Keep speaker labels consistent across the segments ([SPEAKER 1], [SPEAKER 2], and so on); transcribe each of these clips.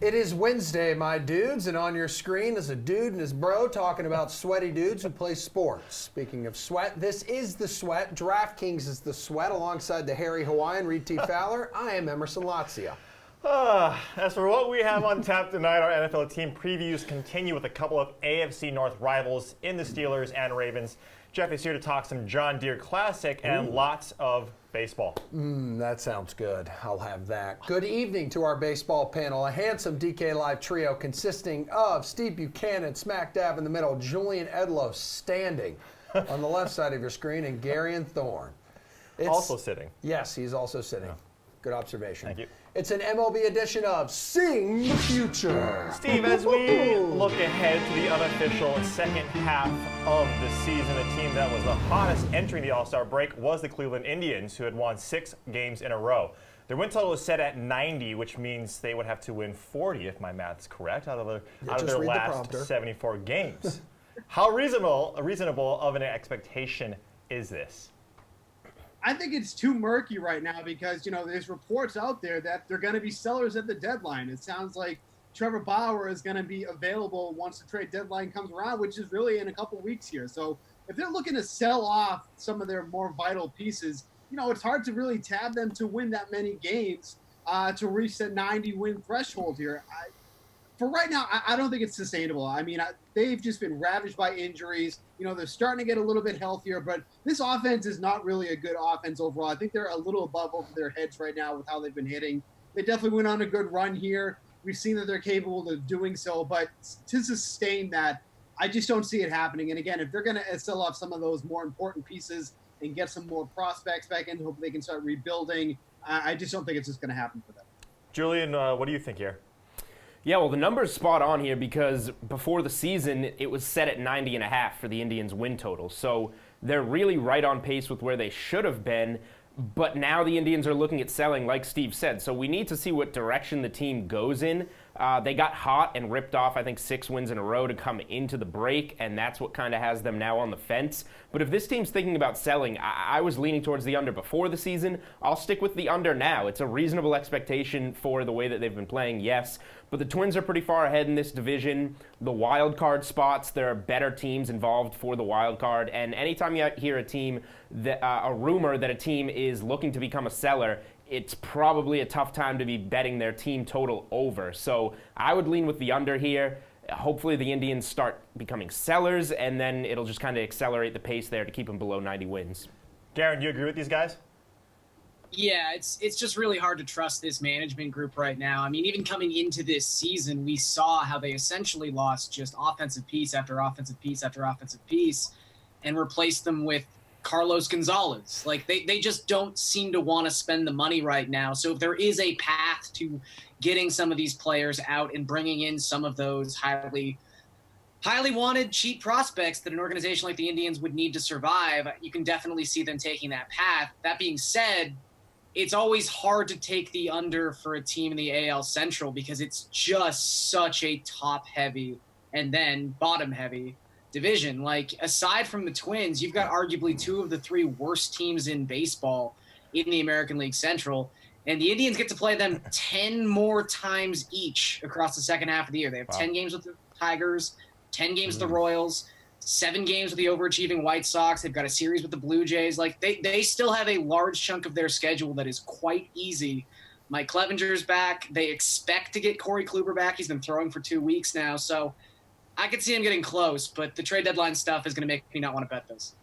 [SPEAKER 1] It is Wednesday, my dudes, and on your screen is a dude and his bro talking about sweaty dudes who play sports. Speaking of sweat, this is The Sweat. DraftKings is The Sweat alongside the hairy Hawaiian Reid Fowler. I am Emerson Lotzia.
[SPEAKER 2] As for what we have on tap tonight, our NFL team previews continue with a couple of AFC North rivals in the Steelers and Ravens. Jeff is here to talk some John Deere Classic and lots of baseball.
[SPEAKER 1] That sounds good. I'll have that. Good evening to our baseball panel. A handsome DK Live trio consisting of Steve Buchanan, smack dab in the middle, Julian Edlow standing on the left side of your screen, and Garion Thorne.
[SPEAKER 2] Also sitting.
[SPEAKER 1] Yes, he's also sitting. Good observation.
[SPEAKER 2] Thank you.
[SPEAKER 1] It's an MLB edition of Sing the Future.
[SPEAKER 2] Steve, as we look ahead to the unofficial second half of the season, the team that was the hottest entering the All-Star break was the Cleveland Indians, who had won 6 games in a row. Their win total was set at 90, which means they would have to win 40, if my math's correct, out of their last 74 games. How reasonable of an expectation is this?
[SPEAKER 3] I think it's too murky right now because, there's reports out there that they're going to be sellers at the deadline. It sounds like Trevor Bauer is going to be available once the trade deadline comes around, which is really in a couple weeks here. So if they're looking to sell off some of their more vital pieces, it's hard to really tab them to win that many games to reach that 90-win threshold here. For right now, I don't think it's sustainable. I mean, they've just been ravaged by injuries. They're starting to get a little bit healthier, but this offense is not really a good offense overall. I think they're a little above over their heads right now with how they've been hitting. They definitely went on a good run here. We've seen that they're capable of doing so, but to sustain that, I just don't see it happening. And again, if they're going to sell off some of those more important pieces and get some more prospects back in, hope they can start rebuilding, I just don't think it's just going to happen for them.
[SPEAKER 2] Julian, what do you think here?
[SPEAKER 4] Yeah, well, the number's spot on here because before the season, it was set at 90.5 for the Indians' win total. So they're really right on pace with where they should have been. But now the Indians are looking at selling, like Steve said. So we need to see what direction the team goes in. They got hot and ripped off, I think, 6 wins in a row to come into the break, and that's what kind of has them now on the fence. But if this team's thinking about selling, I was leaning towards the under before the season. I'll stick with the under now. It's a reasonable expectation for the way that they've been playing, yes. But the Twins are pretty far ahead in this division. The wild card spots, there are better teams involved for the wild card. And anytime you hear a rumor that a team is looking to become a seller, it's probably a tough time to be betting their team total over. So I would lean with the under here. Hopefully the Indians start becoming sellers, and then it'll just kind of accelerate the pace there to keep them below 90 wins.
[SPEAKER 2] Garen, do you agree with these guys?
[SPEAKER 5] Yeah, it's just really hard to trust this management group right now. I mean, even coming into this season, we saw how they essentially lost just offensive piece after offensive piece after offensive piece and replaced them with Carlos Gonzalez. Like, they just don't seem to want to spend the money right now. So if there is a path to getting some of these players out and bringing in some of those highly wanted cheap prospects that an organization like the Indians would need to survive, you can definitely see them taking that path. That being said, it's always hard to take the under for a team in the AL Central because it's just such a top-heavy and then bottom-heavy division. Like, aside from the Twins, you've got arguably 2 of the 3 worst teams in baseball in the American League Central, and the Indians get to play them 10 more times each across the second half of the year. They have 10 games with the Tigers, 10 games with the Royals, 7 games with the overachieving White Sox. They've got a series with the Blue Jays. Like, they still have a large chunk of their schedule that is quite easy. Mike Clevenger's back. They expect to get Corey Kluber back. He's been throwing for 2 weeks now, so I could see him getting close, but the trade deadline stuff is going to make me not want to bet this.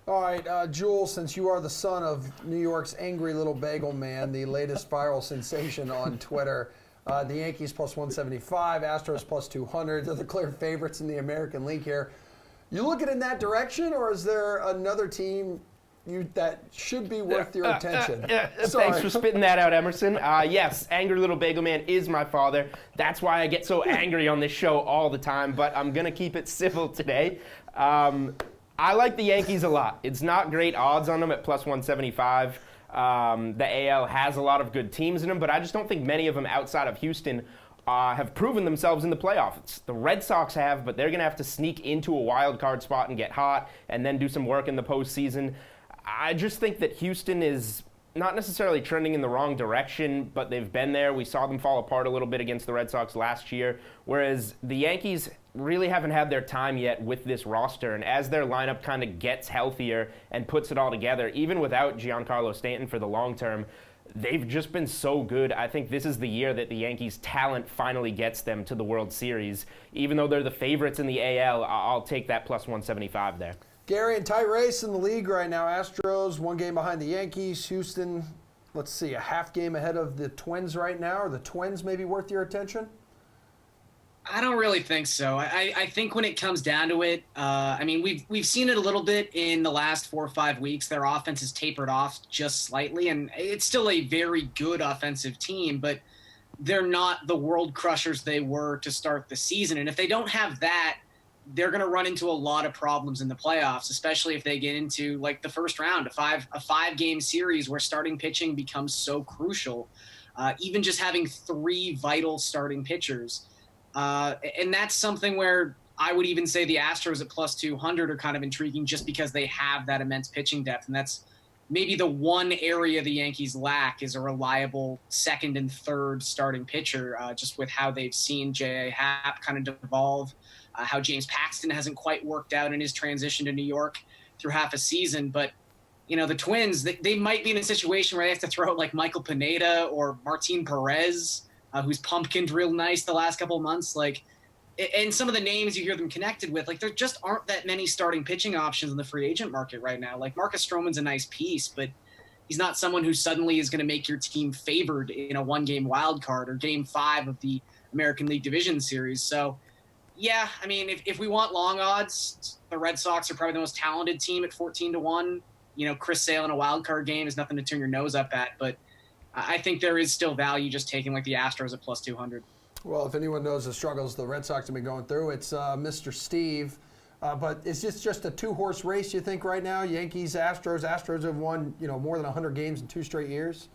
[SPEAKER 1] All right, Jules, since you are the son of New York's angry little bagel man, the latest viral sensation on Twitter, the Yankees plus 175, Astros plus 200. They're the clear favorites in the American League here. You looking in that direction, or is there another team that should be worth your attention?
[SPEAKER 4] Thanks for spitting that out, Emerson. Yes, Angry Little Bagel Man is my father. That's why I get so angry on this show all the time, but I'm going to keep it civil today. I like the Yankees a lot. It's not great odds on them at plus 175. The AL has a lot of good teams in them, but I just don't think many of them outside of Houston have proven themselves in the playoffs. The Red Sox have, but they're going to have to sneak into a wild card spot and get hot and then do some work in the postseason. I just think that Houston is not necessarily trending in the wrong direction, but they've been there. We saw them fall apart a little bit against the Red Sox last year, whereas the Yankees really haven't had their time yet with this roster. And as their lineup kind of gets healthier and puts it all together, even without Giancarlo Stanton for the long term, they've just been so good. I think this is the year that the Yankees' talent finally gets them to the World Series. Even though they're the favorites in the AL, I'll take that plus 175 there.
[SPEAKER 1] Gary, in tight race in the league right now. Astros, 1 game behind the Yankees. Houston, let's see, a half game ahead of the Twins right now. Are the Twins maybe worth your attention?
[SPEAKER 5] I don't really think so. I think when it comes down to it, I mean, we've seen it a little bit in the last 4 or 5 weeks. Their offense has tapered off just slightly, and it's still a very good offensive team, but they're not the world crushers they were to start the season. And if they don't have that, they're going to run into a lot of problems in the playoffs, especially if they get into like the first round, a 5-game series where starting pitching becomes so crucial. Even just having 3 vital starting pitchers. And that's something where I would even say the Astros at plus 200 are kind of intriguing just because they have that immense pitching depth. And that's maybe the one area the Yankees lack is a reliable second and third starting pitcher, just with how they've seen J.A. Happ kind of devolve, how James Paxton hasn't quite worked out in his transition to New York through half a season. But, you know, the Twins, they might be in a situation where they have to throw out like Michael Pineda or Martin Perez, who's pumpkined real nice the last couple of months. Like, and some of the names you hear them connected with, like there just aren't that many starting pitching options in the free agent market right now. Like Marcus Stroman's a nice piece, but he's not someone who suddenly is going to make your team favored in a 1-game wild card or game 5 of the American League Division Series. So, yeah, I mean, if we want long odds, the Red Sox are probably the most talented team at 14-1. You know, Chris Sale in a wild card game is nothing to turn your nose up at, but I think there is still value just taking like the Astros at plus 200.
[SPEAKER 1] Well, if anyone knows the struggles the Red Sox have been going through, it's Mr. Steve. But is this just a 2-horse race, you think, right now? Yankees, Astros. Astros have won, more than 100 games in 2 straight years.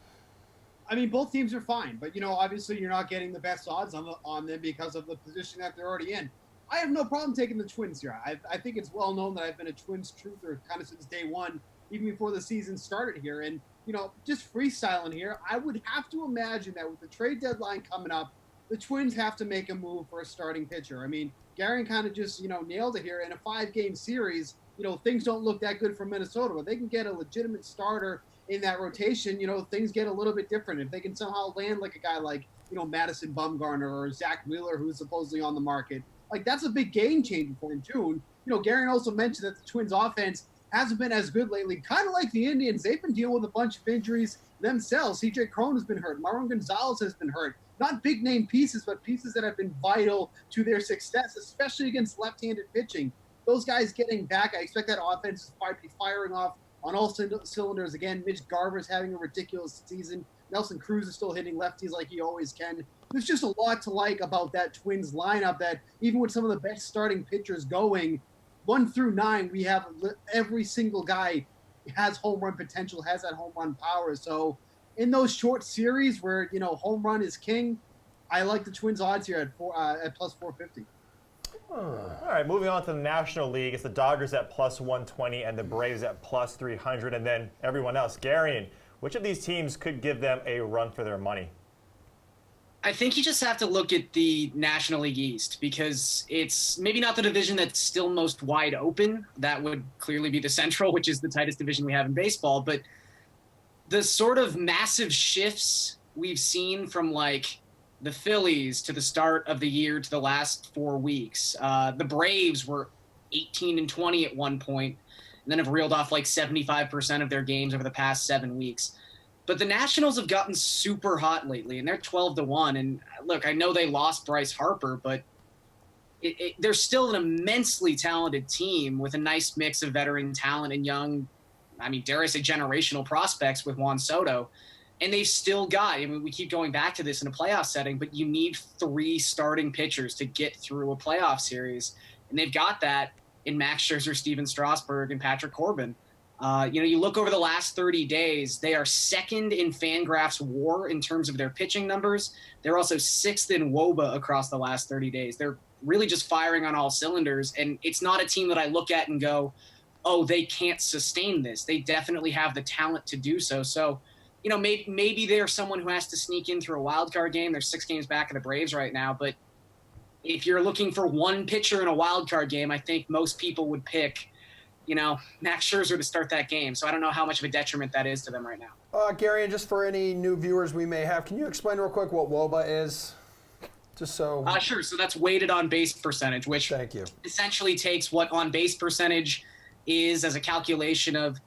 [SPEAKER 3] I mean, both teams are fine, but, obviously you're not getting the best odds on them because of the position that they're already in. I have no problem taking the Twins here. I think it's well known that I've been a Twins truther kind of since day one, even before the season started here. And, just freestyling here, I would have to imagine that with the trade deadline coming up, the Twins have to make a move for a starting pitcher. I mean, Gary kind of just, nailed it here. In a 5-game series, things don't look that good for Minnesota. But they can get a legitimate starter in that rotation, things get a little bit different. If they can somehow land like a guy like, Madison Bumgarner or Zach Wheeler, who's supposedly on the market, like that's a big game changer for him too. And, Gary also mentioned that the Twins offense hasn't been as good lately. Kind of like the Indians, they've been dealing with a bunch of injuries themselves. C.J. Cron has been hurt. Marwin Gonzalez has been hurt. Not big-name pieces, but pieces that have been vital to their success, especially against left-handed pitching. Those guys getting back, I expect that offense to be firing off on all cylinders. Again, Mitch Garver's having a ridiculous season. Nelson Cruz is still hitting lefties like he always can. There's just a lot to like about that Twins lineup that even with some of the best starting pitchers going, 1 through 9, we have every single guy has home run potential, has that home run power. So in those short series where, home run is king, I like the Twins odds here at plus 450.
[SPEAKER 2] All right, moving on to the National League. It's the Dodgers at plus 120 and the Braves at plus 300, and then everyone else. Garion, which of these teams could give them a run for their money?
[SPEAKER 5] I think you just have to look at the National League East because it's maybe not the division that's still most wide open. That would clearly be the Central, which is the tightest division we have in baseball. But the sort of massive shifts we've seen from like the Phillies to the start of the year to the last 4 weeks. The Braves were 18-20 at one point and then have reeled off like 75% of their games over the past 7 weeks. But the Nationals have gotten super hot lately, and they're 12-1. And look, I know they lost Bryce Harper, but they're still an immensely talented team with a nice mix of veteran talent and young, dare I say, generational prospects with Juan Soto. And they've still got, we keep going back to this in a playoff setting, but you need 3 starting pitchers to get through a playoff series. And they've got that in Max Scherzer, Steven Strasburg, and Patrick Corbin. You look over the last 30 days, they are second in Fangraphs WAR in terms of their pitching numbers. They're also 6th in WOBA across the last 30 days. They're really just firing on all cylinders, and it's not a team that I look at and go, oh, they can't sustain this. They definitely have the talent to do so. So maybe they're someone who has to sneak in through a wild card game. They're 6 games back of the Braves right now, but if you're looking for one pitcher in a wild card game, I think most people would pick, Max Scherzer to start that game. So I don't know how much of a detriment that is to them right now.
[SPEAKER 1] Gary, and just for any new viewers we may have, can you explain real quick what WOBA is? Just so.
[SPEAKER 5] Sure. So that's weighted on base percentage, which
[SPEAKER 1] Thank you.
[SPEAKER 5] essentially takes what on base percentage is as a calculation of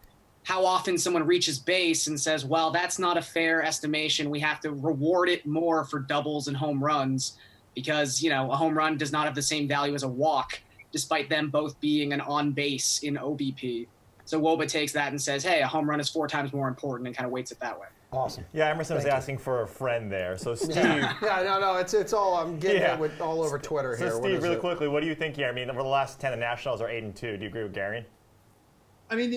[SPEAKER 5] how often someone reaches base and says, well, that's not a fair estimation. We have to reward it more for doubles and home runs because, a home run does not have the same value as a walk, despite them both being an on base in OBP. So WOBA takes that and says, hey, a home run is 4 times more important and kind of weights it that way.
[SPEAKER 1] Awesome.
[SPEAKER 2] Yeah, Emerson was
[SPEAKER 1] Thank you.
[SPEAKER 2] asking for a friend there. So Steve.
[SPEAKER 1] No, it's all, I'm getting it with all over Twitter here.
[SPEAKER 2] So
[SPEAKER 1] What
[SPEAKER 2] Steve,
[SPEAKER 1] is
[SPEAKER 2] really
[SPEAKER 1] it?
[SPEAKER 2] quickly, what do you think here? I mean, over the last 10, the Nationals are 8-2. Do you agree with Gary?
[SPEAKER 3] I mean,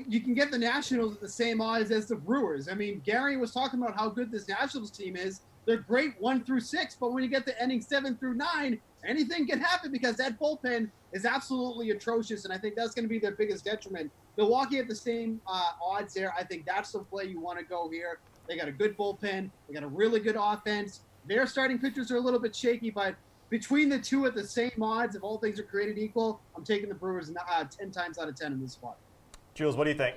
[SPEAKER 3] you can get the Nationals at the same odds as the Brewers. I mean, Gary was talking about how good this Nationals team is. They're great 1 through 6, but when you get to inning 7 through 9, anything can happen because that bullpen is absolutely atrocious, and I think that's going to be their biggest detriment. Milwaukee at the same odds there. I think that's the play you want to go here. They got a good bullpen. They got a really good offense. Their starting pitchers are a little bit shaky, but between the two at the same odds, if all things are created equal, I'm taking the Brewers 10 times out of 10 in this spot.
[SPEAKER 2] Jules, what do you think?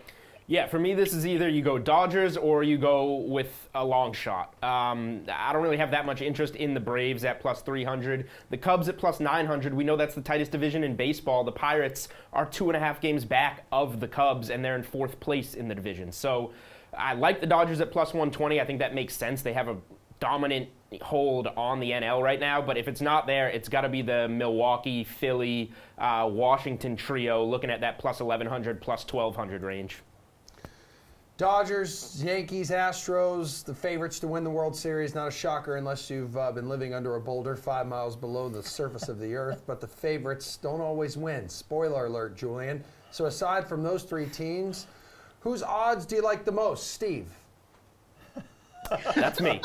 [SPEAKER 4] Yeah, for me, this is either you go Dodgers or you go with a long shot. I don't really have that much interest in the Braves at plus 300. The Cubs at plus 900. We know that's the tightest division in baseball. The Pirates are 2.5 games back of the Cubs, and they're in 4th place in the division. So I like the Dodgers at plus 120. I think that makes sense. They have a dominant hold on the NL right now, but if it's not there, it's got to be the Milwaukee, Philly, Washington trio looking at that plus 1,100, plus 1,200 range.
[SPEAKER 1] Dodgers, Yankees, Astros, the favorites to win the World Series. Not a shocker unless you've been living under a boulder 5 miles below the surface of the earth. But the favorites don't always win. Spoiler alert, Julian. So aside from those 3 teams, whose odds do you like the most? Steve?
[SPEAKER 4] That's me.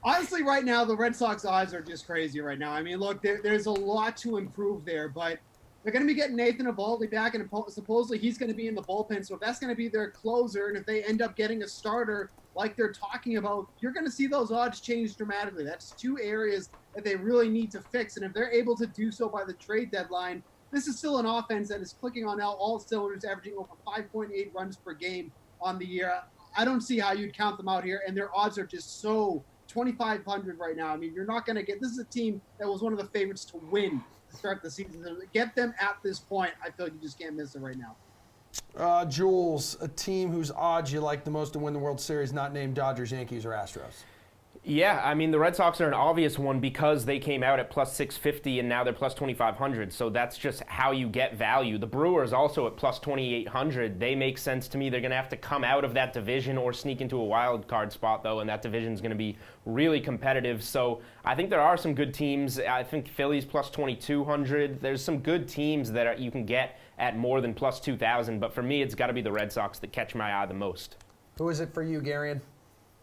[SPEAKER 3] Honestly, right now, the Red Sox odds are just crazy right now. I mean, look, there's a lot to improve there, but they're going to be getting Nathan Eovaldi back, and supposedly he's going to be in the bullpen. So if that's going to be their closer, and if they end up getting a starter like they're talking about, you're going to see those odds change dramatically. That's 2 areas that they really need to fix. And if they're able to do so by the trade deadline, this is still an offense that is clicking on all cylinders, averaging over 5.8 runs per game on the year. I don't see how you'd count them out here, and their odds are just so 2,500 right now. I mean, you're not going to get – this is a team that was one of the favorites to win to start the season. So get them at this point. I feel like you just can't miss it right now.
[SPEAKER 1] Jules, a team whose odds you like the most to win the World Series, not named Dodgers, Yankees, or Astros.
[SPEAKER 4] Yeah, I mean, the Red Sox are an obvious one because they came out at plus 650 and now they're plus 2,500. So that's just how you get value. The Brewers also at plus 2,800. They make sense to me. They're going to have to come out of that division or sneak into a wild card spot, though, and that division is going to be really competitive. So I think there are some good teams. I think Philly's plus 2,200. There's some good teams that you can get at more than plus 2,000. But for me, it's got to be the Red Sox that catch my eye the most.
[SPEAKER 1] Who is it for you, Garion?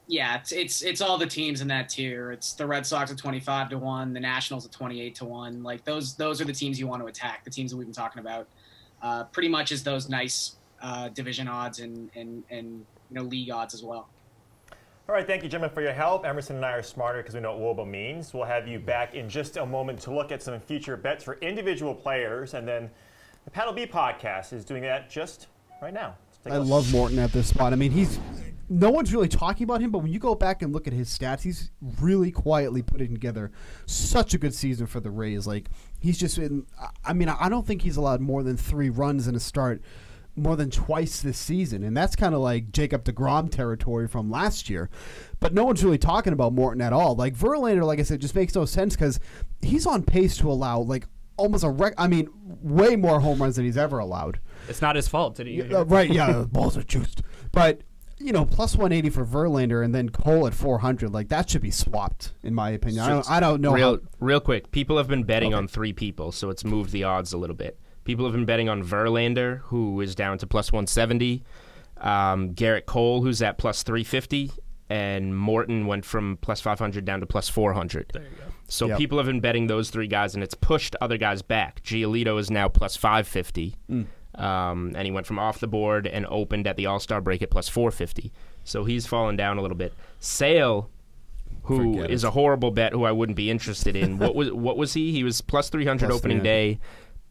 [SPEAKER 5] Yeah, it's all the teams in that tier. It's the Red Sox at 25-1, the Nationals at 28-1. Like those are the teams you want to attack. The teams that we've been talking about, pretty much is those nice division odds and league odds as well.
[SPEAKER 2] All right, thank you, gentlemen, for your help. Emerson and I are smarter because we know what WOBA means. We'll have you back in just a moment to look at some future bets for individual players, and then the Panel B podcast is doing that just right now.
[SPEAKER 6] I love Morton at this spot. I mean, no one's really talking about him, but when you go back and look at his stats, he's really quietly putting together such a good season for the Rays. Like, he's just been, I mean, I don't think he's allowed more than 3 runs in a start more than twice this season. And that's kind of like Jacob deGrom territory from last year. But no one's really talking about Morton at all. Like, Verlander, like I said, just makes no sense because he's on pace to allow, like, almost way more home runs than he's ever allowed.
[SPEAKER 7] It's not his fault, did he?
[SPEAKER 6] Right, yeah, the balls are juiced. But, plus 180 for Verlander and then Cole at 400, like, that should be swapped, in my opinion. I don't know.
[SPEAKER 8] Real quick, people have been betting on 3 people, so it's moved the odds a little bit. People have been betting on Verlander, who is down to plus 170, Garrett Cole, who's at plus 350, and Morton went from plus 500 down to plus 400.
[SPEAKER 7] There you go.
[SPEAKER 8] So people have been betting those 3 guys, and it's pushed other guys back. Giolito is now plus 550. And he went from off the board and opened at the All-Star break at plus 450. So he's fallen down a little bit. Sale, who is a horrible bet, who I wouldn't be interested in. What was he? He was plus 300
[SPEAKER 6] Plus
[SPEAKER 8] opening
[SPEAKER 6] 300.
[SPEAKER 8] day,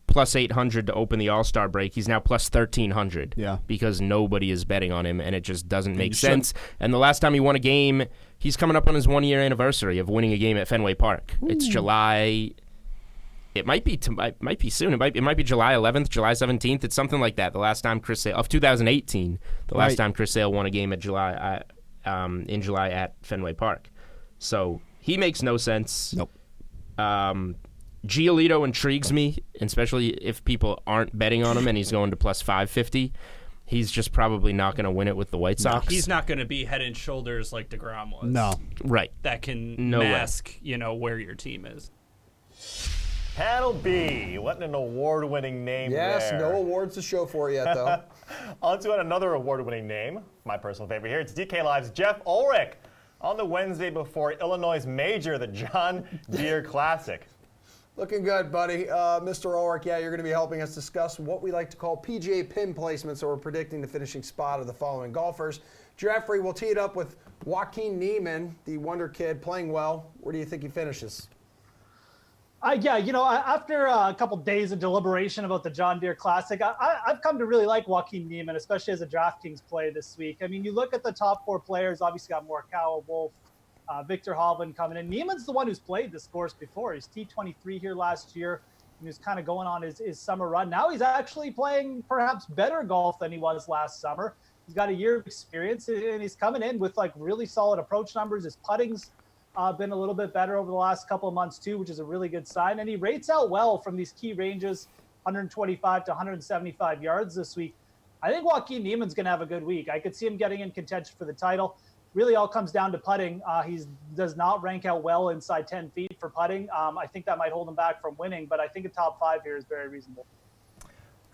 [SPEAKER 8] plus 800 to open the All-Star break. He's now plus 1,300 because nobody is betting on him, and it just doesn't make sense. And the last time he won a game, he's coming up on his 1-year anniversary of winning a game at Fenway Park.
[SPEAKER 6] Ooh.
[SPEAKER 8] It's July. It might be soon. It might be July 11th, July 17th. It's something like that. The last time Chris Sale of 2018, the last time Chris Sale won a game at in July at Fenway Park. So he makes no sense.
[SPEAKER 6] Nope.
[SPEAKER 8] Giolito intrigues me, especially if people aren't betting on him and he's going to plus 550. He's just probably not going to win it with the White Sox.
[SPEAKER 7] He's not going to be head and shoulders like DeGrom was.
[SPEAKER 6] No.
[SPEAKER 8] Right.
[SPEAKER 7] That can mask, where your team is.
[SPEAKER 2] Panel B, what an award-winning name
[SPEAKER 1] Yes,
[SPEAKER 2] there.
[SPEAKER 1] no awards to show for it yet, though.
[SPEAKER 2] On to another award-winning name, my personal favorite here. It's DK Live's Jeff Ulrich on the Wednesday before Illinois' major, the John Deere Classic.
[SPEAKER 1] Looking good, buddy. Mr. Ulrich, you're going to be helping us discuss what we like to call PGA pin placements, so we're predicting the finishing spot of the following golfers. Jeffrey, we'll tee it up with Joaquin Niemann, the wonder kid, playing well. Where do you think he finishes?
[SPEAKER 9] After a couple days of deliberation about the John Deere Classic, I've come to really like Joaquin Niemann, especially as a DraftKings play this week. I mean, you look at the top 4 players, obviously got Morikawa, Wolf, Victor Hovland coming in. Niemann's the one who's played this course before. He's T23 here last year, and he was kind of going on his summer run. Now he's actually playing perhaps better golf than he was last summer. He's got a year of experience, and he's coming in with really solid approach numbers. His putting's been a little bit better over the last couple of months too, which is a really good sign. And he rates out well from these key ranges, 125 to 175 yards this week. I think Joaquin Niemann's going to have a good week. I could see him getting in contention for the title. Really all comes down to putting. He does not rank out well inside 10 feet for putting. I think that might hold him back from winning, but I think a top 5 here is very reasonable.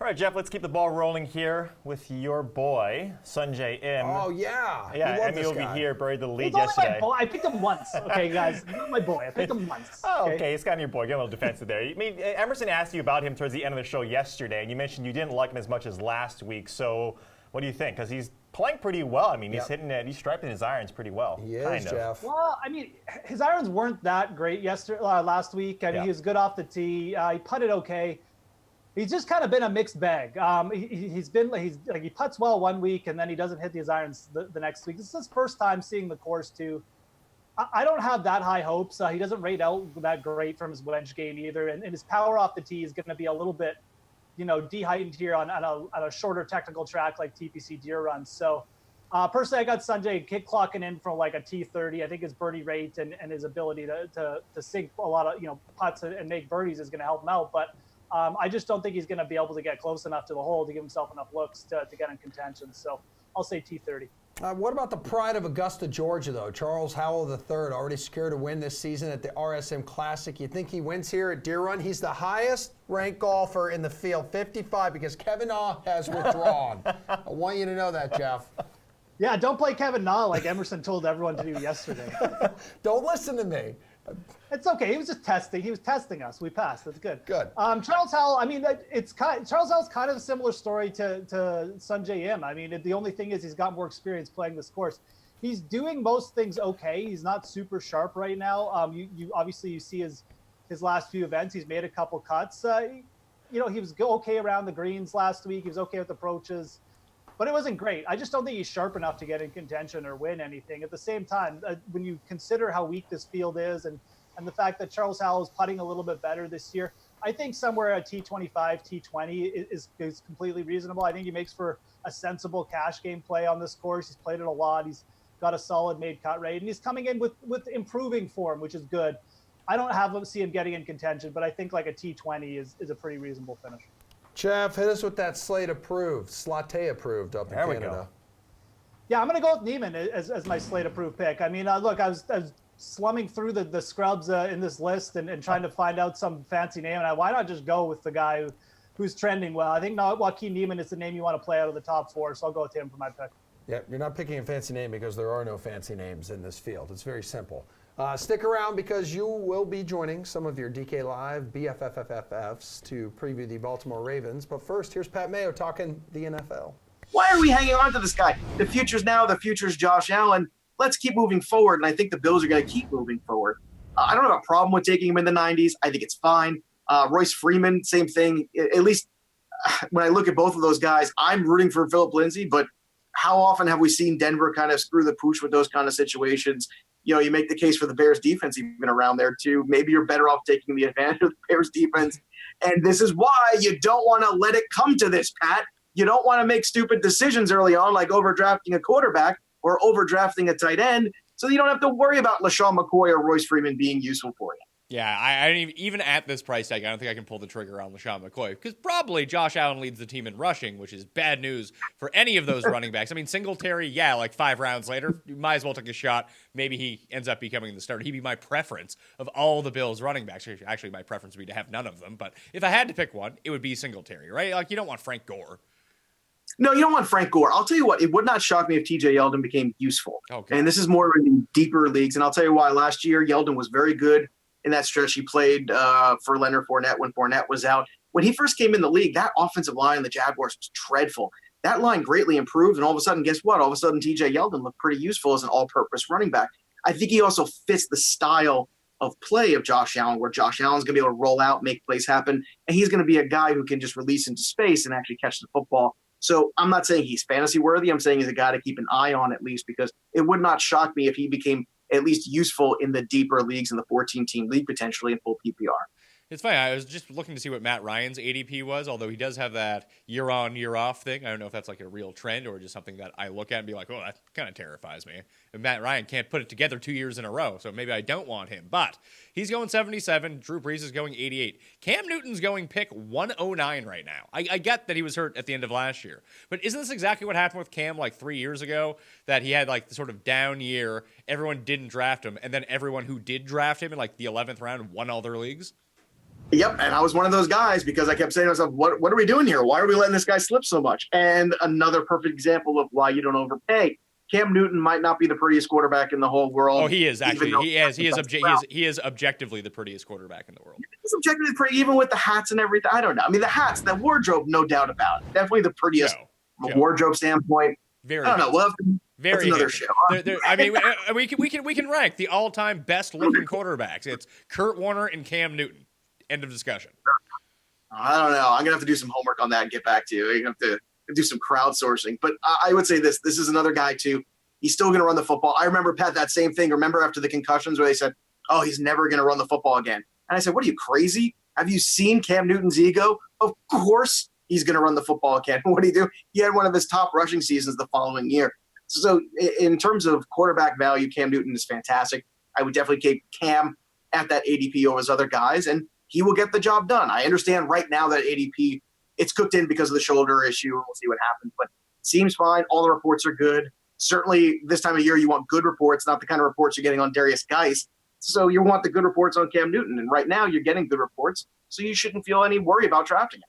[SPEAKER 2] All right, Jeff, let's keep the ball rolling here with your boy, Sunjay Im.
[SPEAKER 1] Oh, yeah.
[SPEAKER 2] Yeah, Emmy over here buried the lead yesterday.
[SPEAKER 9] My boy. I picked him once. Okay, guys. He's not my boy. I picked him once.
[SPEAKER 2] Oh, okay. It's kind of your boy. Get a little defensive there. I mean, Emerson asked you about him towards the end of the show yesterday, and you mentioned you didn't like him as much as last week. So what do you think? Because he's playing pretty well. I mean, he's striping his irons pretty well.
[SPEAKER 1] He is, Jeff.
[SPEAKER 9] Well, I mean, his irons weren't that great last week. I mean, he was good off the tee. He putted okay. He's just kind of been a mixed bag. He putts well one week and then he doesn't hit his irons the next week. This is his first time seeing the course too. I don't have that high hopes. He doesn't rate out that great from his wedge game either, and his power off the tee is going to be a little bit, de-heightened here on a shorter technical track like TPC Deere runs. So personally, I got Sunjay kick clocking in from like a T30. I think his birdie rate and his ability to sink a lot of putts and make birdies is going to help him out, but. I just don't think he's going to be able to get close enough to the hole to give himself enough looks to get in contention. So I'll say T30.
[SPEAKER 1] What about the pride of Augusta, Georgia, though? Charles Howell III already secured a win this season at the RSM Classic. You think he wins here at Deere Run? He's the highest-ranked golfer in the field, 55, because Kevin Na has withdrawn. I want you to know that, Jeff.
[SPEAKER 9] Yeah, don't play Kevin Na like Emerson told everyone to do yesterday.
[SPEAKER 1] Don't listen to me.
[SPEAKER 9] It's okay. He was just testing. He was testing us. We passed. That's good.
[SPEAKER 1] Good.
[SPEAKER 9] Charles Howell. I mean, Charles Howell's kind of a similar story to Sunjay Im. I mean, the only thing is he's got more experience playing this course. He's doing most things okay. He's not super sharp right now. You obviously see his last few events. He's made a couple cuts. He was okay around the greens last week. He was okay with approaches, but it wasn't great. I just don't think he's sharp enough to get in contention or win anything. At the same time, when you consider how weak this field is and the fact that Charles Howell is putting a little bit better this year, I think somewhere at T25, T20 is completely reasonable. I think he makes for a sensible cash game play on this course. He's played it a lot. He's got a solid made cut rate, and he's coming in with improving form, which is good. I don't see him getting in contention, but I think like a T20 is a pretty reasonable finish.
[SPEAKER 1] Jeff, hit us with that Slate approved up in Canada.
[SPEAKER 2] There we go.
[SPEAKER 9] Yeah, I'm going to go with Niemann as my Slate approved pick. I mean, look, I was slumming through the scrubs in this list and trying to find out some fancy name. And why not just go with the guy who's trending well? I think Joaquin Niemann is the name you want to play out of the top 4, so I'll go with him for my pick.
[SPEAKER 1] Yeah, you're not picking a fancy name because there are no fancy names in this field. It's very simple. Stick around because you will be joining some of your DK Live BFFFFs to preview the Baltimore Ravens. But first, here's Pat Mayo talking the NFL.
[SPEAKER 10] Why are we hanging on to this guy? The future's now. The future's Josh Allen. Let's keep moving forward, and I think the Bills are going to keep moving forward. I don't have a problem with taking him in the 90s. I think it's fine. Royce Freeman, same thing. At least when I look at both of those guys, I'm rooting for Philip Lindsay, but how often have we seen Denver kind of screw the pooch with those kind of situations? You know, you make the case for the Bears defense even around there too. Maybe you're better off taking the advantage of the Bears defense. And this is why you don't want to let it come to this, Pat. You don't want to make stupid decisions early on, like overdrafting a quarterback or overdrafting a tight end, so you don't have to worry about LaShawn McCoy or Royce Freeman being useful for you.
[SPEAKER 11] Yeah, I even at this price tag, I don't think I can pull the trigger on LaShawn McCoy because probably Josh Allen leads the team in rushing, which is bad news for any of those running backs. I mean, Singletary, yeah, like 5 rounds later, you might as well take a shot. Maybe he ends up becoming the starter. He'd be my preference of all the Bills running backs. Actually, my preference would be to have none of them, but if I had to pick one, it would be Singletary, right? Like, you don't want Frank Gore.
[SPEAKER 10] No, you don't want Frank Gore. I'll tell you what, it would not shock me if TJ Yeldon became useful.
[SPEAKER 11] Okay.
[SPEAKER 10] And this is more in the deeper leagues. And I'll tell you why. Last year, Yeldon was very good in that stretch he played for Leonard Fournette when Fournette was out. When he first came in the league, that offensive line in the Jaguars was dreadful. That line greatly improved, and all of a sudden, guess what? All of a sudden, TJ Yeldon looked pretty useful as an all-purpose running back. I think he also fits the style of play of Josh Allen, where Josh Allen's going to be able to roll out, make plays happen, and he's going to be a guy who can just release into space and actually catch the football. So I'm not saying he's fantasy worthy. I'm saying he's a guy to keep an eye on at least, because it would not shock me if he became at least useful in the deeper leagues in the 14-team league, potentially in full PPR.
[SPEAKER 11] It's funny. I was just looking to see what Matt Ryan's ADP was, although he does have that year-on, year-off thing. I don't know if that's like a real trend or just something that I look at and be like, oh, that kind of terrifies me. And Matt Ryan can't put it together 2 years in a row, so maybe I don't want him. But he's going 77. Drew Brees is going 88. Cam Newton's going pick 109 right now. I get that he was hurt at the end of last year. But isn't this exactly what happened with Cam like 3 years ago? That he had like the sort of down year, everyone didn't draft him, and then everyone who did draft him in like the 11th round won all their leagues?
[SPEAKER 10] Yep, and I was one of those guys because I kept saying to myself, what are we doing here? Why are we letting this guy slip so much? And another perfect example of why you don't overpay. Cam Newton might not be the prettiest quarterback in the whole world.
[SPEAKER 11] Oh, he is actually. He is objectively the prettiest quarterback in the world.
[SPEAKER 10] He's objectively pretty, even with the hats and everything. I don't know. I mean, the hats, the wardrobe, no doubt about it. Definitely the prettiest from a wardrobe standpoint.
[SPEAKER 11] Very.
[SPEAKER 10] I don't know. We'll have to,
[SPEAKER 11] Very
[SPEAKER 10] another show.
[SPEAKER 11] I mean, we can rank the all-time best looking quarterbacks. It's Kurt Warner and Cam Newton. End of discussion.
[SPEAKER 10] I don't know. I'm gonna have to do some homework on that and get back to you. You're gonna have to do some crowdsourcing. But I would say this is another guy too. He's still gonna run the football. I remember, Pat, that same thing. Remember after the concussions where they said, oh, he's never gonna run the football again. And I said, what are you, crazy? Have you seen Cam Newton's ego? Of course he's gonna run the football again. What did he do? He had one of his top rushing seasons the following year. So in terms of quarterback value, Cam Newton is fantastic. I would definitely keep Cam at that ADP over his other guys, and he will get the job done. I understand right now that ADP, it's cooked in because of the shoulder issue, and we'll see what happens. But it seems fine. All the reports are good. Certainly this time of year, you want good reports, not the kind of reports you're getting on Darius Geis. So you want the good reports on Cam Newton. And right now you're getting good reports, so you shouldn't feel any worry about drafting him.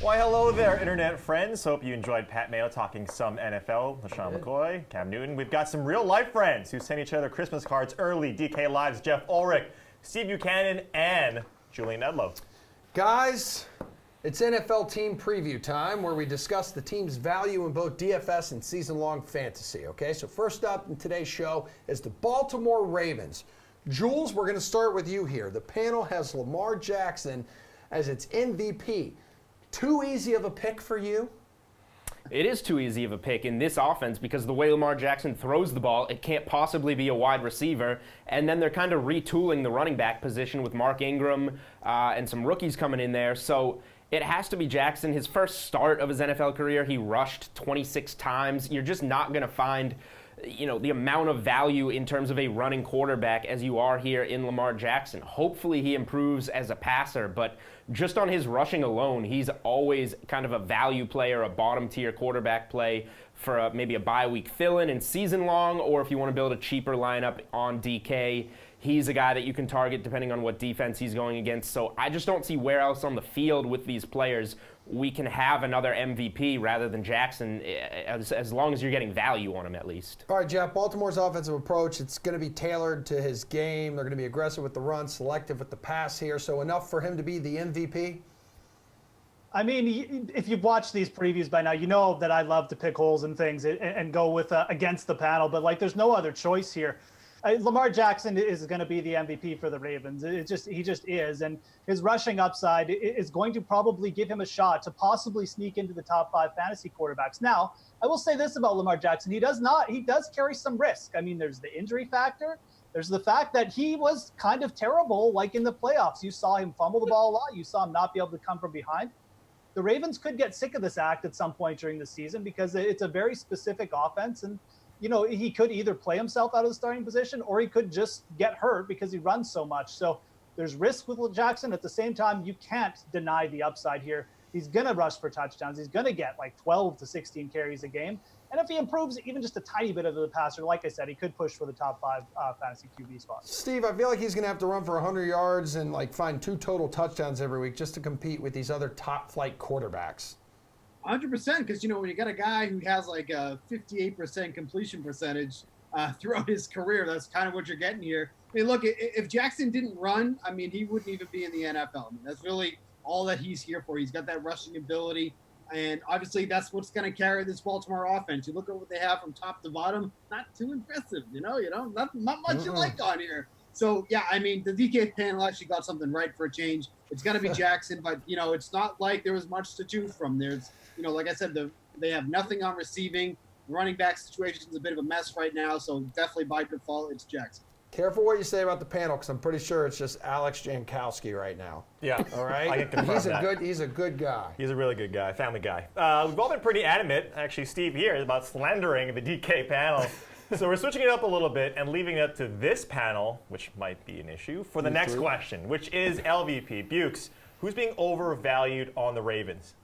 [SPEAKER 2] Why, hello there, internet friends. Hope you enjoyed Pat Mayo talking some NFL, LaShawn McCoy, Cam Newton. We've got some real-life friends who sent each other Christmas cards early. DK Live's Jeff Ulrich, Steve Buchanan, and Julian Edlow.
[SPEAKER 1] Guys, it's NFL team preview time where we discuss the team's value in both DFS and season-long fantasy, okay? So first up in today's show is the Baltimore Ravens. Jules, we're going to start with you here. The panel has Lamar Jackson as its MVP. Too easy of a pick for you?
[SPEAKER 4] It is too easy of a pick in this offense because the way Lamar Jackson throws the ball, it can't possibly be a wide receiver. And then they're kind of retooling the running back position with Mark Ingram and some rookies coming in there. So it has to be Jackson. His first start of his NFL career, he rushed 26 times. You're just not going to find the amount of value in terms of a running quarterback as you are here in Lamar Jackson. Hopefully he improves as a passer, but just on his rushing alone, he's always kind of a value player, a bottom-tier quarterback play for maybe a bye-week fill-in and season-long, or if you want to build a cheaper lineup on DK, he's a guy that you can target depending on what defense he's going against. So I just don't see where else on the field with these players we can have another MVP rather than Jackson, as long as you're getting value on him at least.
[SPEAKER 1] All right, Jeff, Baltimore's offensive approach, it's going to be tailored to his game. They're going to be aggressive with the run, selective with the pass here. So enough for him to be the MVP?
[SPEAKER 9] I mean, if you've watched these previews by now, you know that I love to pick holes in things and go with against the panel. But, like, there's no other choice here. Lamar Jackson is going to be the MVP for the Ravens. He just is, and his rushing upside is going to probably give him a shot to possibly sneak into the top 5 fantasy quarterbacks. Now, I will say this about Lamar Jackson: he does carry some risk. I mean, there's the injury factor. There's the fact that he was kind of terrible, like in the playoffs. You saw him fumble the ball a lot. You saw him not be able to come from behind. The Ravens could get sick of this act at some point during the season because it's a very specific offense, and he could either play himself out of the starting position or he could just get hurt because he runs so much. So there's risk with Jackson. At the same time, you can't deny the upside here. He's going to rush for touchdowns. He's going to get like 12 to 16 carries a game. And if he improves even just a tiny bit of the passer, like I said, he could push for the top 5 fantasy QB spots.
[SPEAKER 1] Steve, I feel like he's going to have to run for 100 yards and find 2 total touchdowns every week just to compete with these other top-flight quarterbacks.
[SPEAKER 3] 100%, because when you got a guy who has like a 58% completion percentage throughout his career, that's kind of what you're getting here. I mean, look, if Jackson didn't run, I mean, he wouldn't even be in the NFL. I mean, that's really all that he's here for. He's got that rushing ability, and obviously that's what's going to carry this Baltimore offense. You look at what they have from top to bottom, not too impressive, not much you like on here. So, yeah, I mean, the DK panel actually got something right for a change. It's going to be Jackson, but, it's not like there was much to choose from. There's, like I said, they have nothing on receiving. The running back situation is a bit of a mess right now, so definitely by default, it's Jackson.
[SPEAKER 1] Careful what you say about the panel, because I'm pretty sure it's just Alex Jankowski right now.
[SPEAKER 2] Yeah.
[SPEAKER 1] All right?
[SPEAKER 2] I can confirm
[SPEAKER 1] He's a good guy.
[SPEAKER 2] He's a really good guy, family guy. We've all been pretty adamant, actually, Steve here, about slandering the DK panel. So we're switching it up a little bit and leaving it up to this panel, which might be an issue, for the next question, which is LVP. Bukes, who's being overvalued on the Ravens?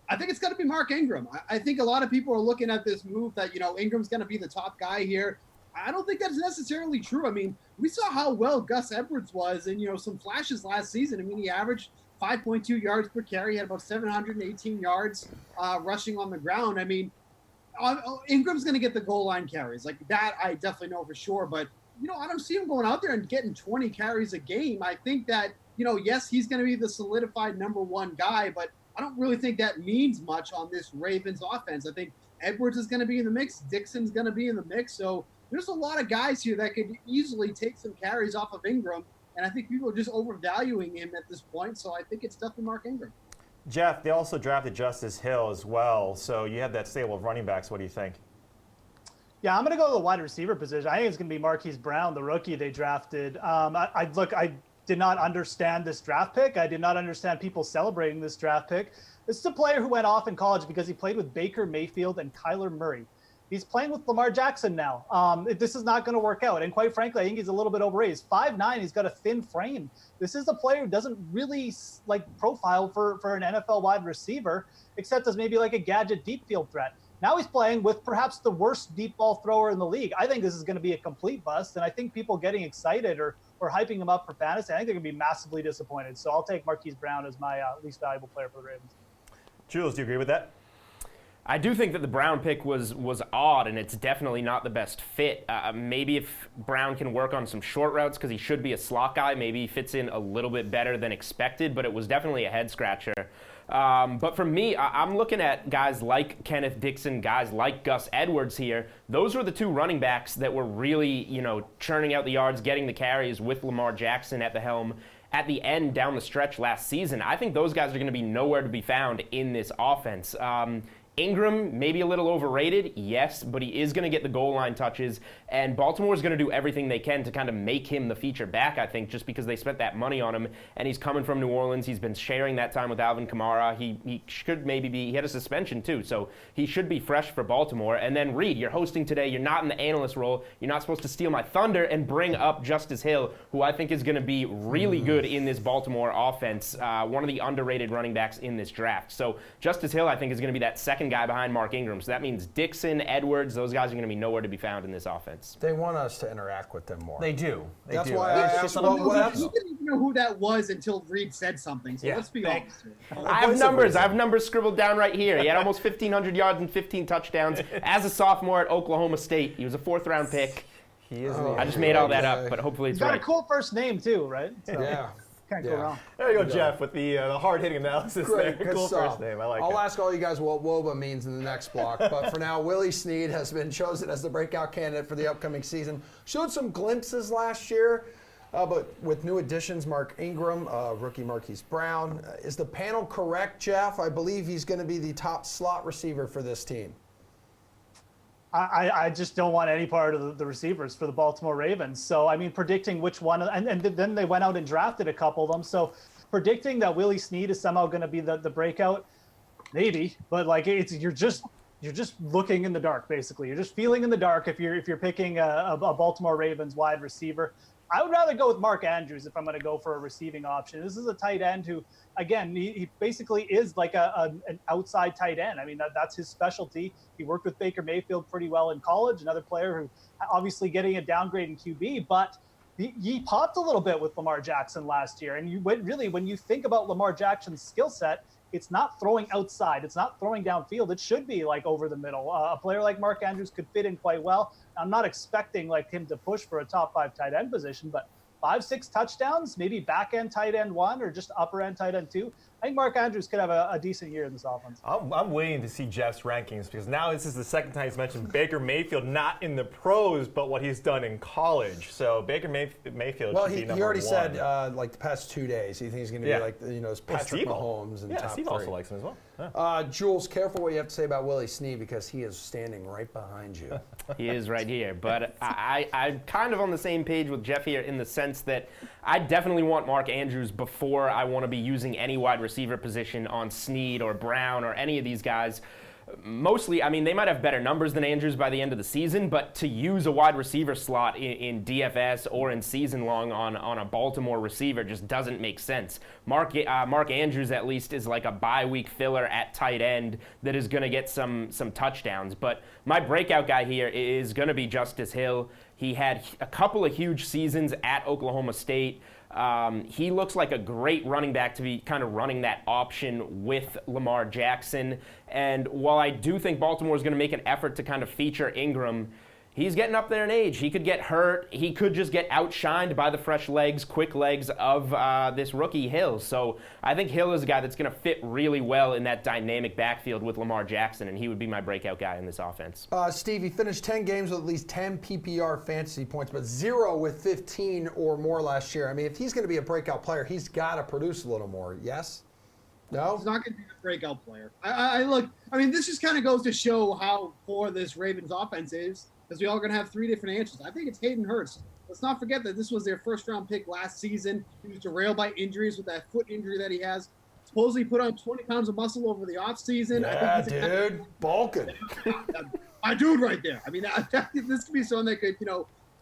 [SPEAKER 3] I think it's going to be Mark Ingram. I think a lot of people are looking at this move that, Ingram's going to be the top guy here. I don't think that's necessarily true. I mean, we saw how well Gus Edwards was in, some flashes last season. I mean, he averaged 5.2 yards per carry. He had about 718 yards rushing on the ground. I mean, Ingram's going to get the goal line carries. Like that, I definitely know for sure. But, I don't see him going out there and getting 20 carries a game. I think that, yes, he's going to be the solidified number 1 guy, but I don't really think that means much on this Ravens offense. I think Edwards is going to be in the mix. Dixon's going to be in the mix. So there's a lot of guys here that could easily take some carries off of Ingram. And I think people are just overvaluing him at this point. So I think it's definitely Mark Ingram.
[SPEAKER 2] Jeff, they also drafted Justice Hill as well. So you have that stable of running backs. What do you think?
[SPEAKER 9] Yeah, I'm going to go to the wide receiver position. I think it's going to be Marquise Brown, the rookie they drafted. I did not understand this draft pick. I did not understand people celebrating this draft pick. This is a player who went off in college because he played with Baker Mayfield and Kyler Murray. He's playing with Lamar Jackson now. This is not going to work out. And quite frankly, I think he's a little bit overrated. He's 5'9". He's got a thin frame. This is a player who doesn't really profile for an NFL wide receiver, except as maybe like a gadget deep field threat. Now he's playing with perhaps the worst deep ball thrower in the league. I think this is going to be a complete bust. And I think people getting excited or hyping him up for fantasy, I think they're going to be massively disappointed. So I'll take Marquise Brown as my least valuable player for the Ravens.
[SPEAKER 2] Jules, do you agree with that?
[SPEAKER 4] I do think that the Brown pick was odd, and it's definitely not the best fit. Maybe if Brown can work on some short routes, because he should be a slot guy, maybe he fits in a little bit better than expected, but it was definitely a head-scratcher. But for me, I'm looking at guys like Kenneth Dixon, guys like Gus Edwards here. Those were the 2 running backs that were really, churning out the yards, getting the carries with Lamar Jackson at the helm at the end down the stretch last season. I think those guys are going to be nowhere to be found in this offense. Ingram, maybe a little overrated, yes, but he is going to get the goal line touches, and Baltimore is going to do everything they can to kind of make him the feature back, I think, just because they spent that money on him, and he's coming from New Orleans. He's been sharing that time with Alvin Kamara. He should maybe be, he had a suspension too, so he should be fresh for Baltimore. And then Reid, you're hosting today, you're not in the analyst role, you're not supposed to steal my thunder and bring up Justice Hill, who I think is going to be really good in this Baltimore offense, one of the underrated running backs in this draft. So Justice Hill, I think, is going to be that second second guy behind Mark Ingram. So that means Dixon, Edwards, those guys are going to be nowhere to be found in this offense.
[SPEAKER 1] They want us to interact with them more.
[SPEAKER 2] They do.
[SPEAKER 1] That's why I asked.
[SPEAKER 3] We didn't even know who that was until Reid said something. So let's be honest.
[SPEAKER 4] I have numbers. I have numbers scribbled down right here. He had almost 1,500 yards and 15 touchdowns as a sophomore at Oklahoma State. He was a 4th-round pick.
[SPEAKER 2] He is.
[SPEAKER 4] I just made all that up, but hopefully it's
[SPEAKER 9] He's got
[SPEAKER 4] right.
[SPEAKER 9] a cool first name too, right? So
[SPEAKER 1] Yeah.
[SPEAKER 9] can't go wrong.
[SPEAKER 2] There you go, Jeff, with the hard-hitting analysis
[SPEAKER 1] Great,
[SPEAKER 2] there.
[SPEAKER 1] good
[SPEAKER 2] Cool
[SPEAKER 1] stuff.
[SPEAKER 2] first name. I like
[SPEAKER 1] I'll
[SPEAKER 2] it.
[SPEAKER 1] ask all you guys what WOBA means in the next block. But for now, Willie Snead has been chosen as the breakout candidate for the upcoming season. Showed some glimpses last year, but with new additions, Mark Ingram, rookie Marquise Brown. Is the panel correct, Jeff? I believe he's going to be the top slot receiver for this team.
[SPEAKER 9] I just don't want any part of the receivers for the Baltimore Ravens. So, I mean, predicting which one, and then they went out and drafted a couple of them. So, predicting that Willie Snead is somehow going to be the breakout, maybe. But like, you're just looking in the dark, basically. You're just feeling in the dark if you're picking a Baltimore Ravens wide receiver. I would rather go with Mark Andrews if I'm going to go for a receiving option. This is a tight end who, again, he basically is like an outside tight end. I mean, that's his specialty. He worked with Baker Mayfield pretty well in college, another player who obviously getting a downgrade in QB, but he popped a little bit with Lamar Jackson last year. And when you think about Lamar Jackson's skill set, it's not throwing outside. It's not throwing downfield. It should be like over the middle. A player like Mark Andrews could fit in quite well. I'm not expecting like him to push for a top 5 tight end position, but 5-6 touchdowns, maybe back end tight end 1 or just upper end tight end 2. I think Mark Andrews could have a decent year in this offense.
[SPEAKER 2] I'm waiting to see Jeff's rankings because now this is the second time he's mentioned Baker Mayfield, not in the pros, but what he's done in college. So Baker Mayfield
[SPEAKER 1] Well,
[SPEAKER 2] should be
[SPEAKER 1] he
[SPEAKER 2] number
[SPEAKER 1] already
[SPEAKER 2] 1.
[SPEAKER 1] said like the past 2 days, he thinks he's going to be like his Patrick
[SPEAKER 2] Steve
[SPEAKER 1] Mahomes and top
[SPEAKER 2] Steve
[SPEAKER 1] 3.
[SPEAKER 2] also likes him as well.
[SPEAKER 1] Jules, careful what you have to say about Willie Snead because he is standing right behind you.
[SPEAKER 4] He is right here. But I'm kind of on the same page with Jeff here in the sense that I definitely want Mark Andrews before I want to be using any wide receiver position on Snead or Brown or any of these guys. Mostly, I mean, they might have better numbers than Andrews by the end of the season, but to use a wide receiver slot in DFS or in season long on a Baltimore receiver just doesn't make sense. Mark Andrews at least is like a bye-week filler at tight end that is going to get some touchdowns. But my breakout guy here is going to be Justice Hill. He had a couple of huge seasons at Oklahoma State. He looks like a great running back to be kind of running that option with Lamar Jackson. And while I do think Baltimore is going to make an effort to kind of feature Ingram, he's getting up there in age. He could get hurt. He could just get outshined by the fresh legs, quick legs of this rookie Hill. So I think Hill is a guy that's going to fit really well in that dynamic backfield with Lamar Jackson, and he would be my breakout guy in this offense.
[SPEAKER 1] Steve, he finished 10 games with at least 10 PPR fantasy points, but 0 with 15 or more last year. I mean, if he's going to be a breakout player, he's got to produce a little more. Yes? No?
[SPEAKER 3] He's not going to be a breakout player. I mean, this just kind of goes to show how poor this Ravens offense is, because we all going to have 3 different answers. I think it's Hayden Hurst. Let's not forget that this was their first-round pick last season. He was derailed by injuries with that foot injury that he has. Supposedly put on 20 pounds of muscle over the offseason.
[SPEAKER 1] Yeah, dude. Bulking.
[SPEAKER 3] My dude right there. I mean, this could be someone that could,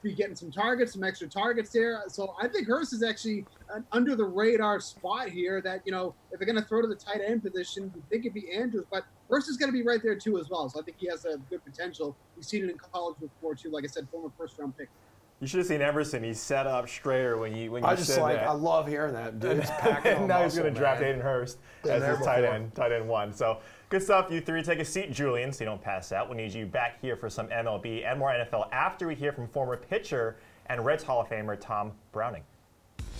[SPEAKER 3] be getting some targets, some extra targets there. So I think Hurst is actually an under-the-radar spot here that, if they're going to throw to the tight end position, you think it'd be Andrews. But Hurst is going to be right there, too, as well. So I think he has a good potential. We've seen it in college before, too. Like I said, former first-round pick.
[SPEAKER 2] You should have seen Emerson. He set up straighter when you
[SPEAKER 1] I just
[SPEAKER 2] said that.
[SPEAKER 1] I love hearing that, dude. It's packing
[SPEAKER 2] And
[SPEAKER 1] on
[SPEAKER 2] now he's
[SPEAKER 1] muscle,
[SPEAKER 2] going to draft
[SPEAKER 1] man.
[SPEAKER 2] Hayden Hurst
[SPEAKER 1] Been
[SPEAKER 2] as
[SPEAKER 1] there
[SPEAKER 2] his tight
[SPEAKER 1] before.
[SPEAKER 2] end 1. So good stuff, you 3. Take a seat, Julian, so you don't pass out. We need you back here for some MLB and more NFL after we hear from former pitcher and Reds Hall of Famer Tom Browning.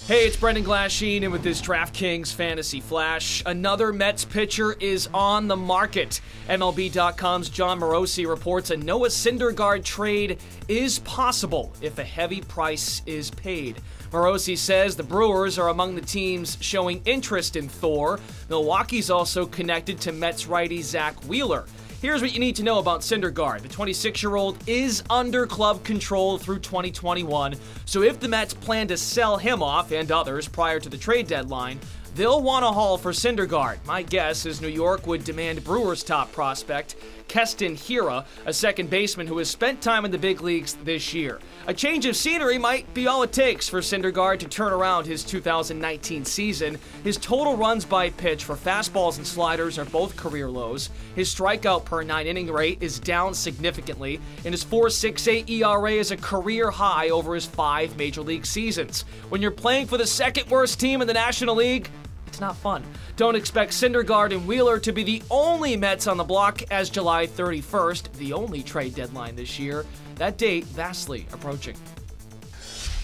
[SPEAKER 12] Hey, it's Brendan Glasheen, and with this DraftKings Fantasy Flash, another Mets pitcher is on the market. MLB.com's John Morosi reports a Noah Syndergaard trade is possible if a heavy price is paid. Morosi says the Brewers are among the teams showing interest in Thor. Milwaukee's also connected to Mets righty Zach Wheeler. Here's what you need to know about Syndergaard. The 26-year-old is under club control through 2021, so if the Mets plan to sell him off and others prior to the trade deadline, They'll want a haul for Syndergaard. My guess is New York would demand Brewers' top prospect, Keston Hiura, a second baseman who has spent time in the big leagues this year. A change of scenery might be all it takes for Syndergaard to turn around his 2019 season. His total runs by pitch for fastballs and sliders are both career lows. His strikeout per 9-inning rate is down significantly, and his 4.68 ERA is a career high over his 5 major league seasons. When you're playing for the second worst team in the National League, it's not fun. Don't expect Syndergaard and Wheeler to be the only Mets on the block, as July 31st, the only trade deadline this year. That date vastly approaching.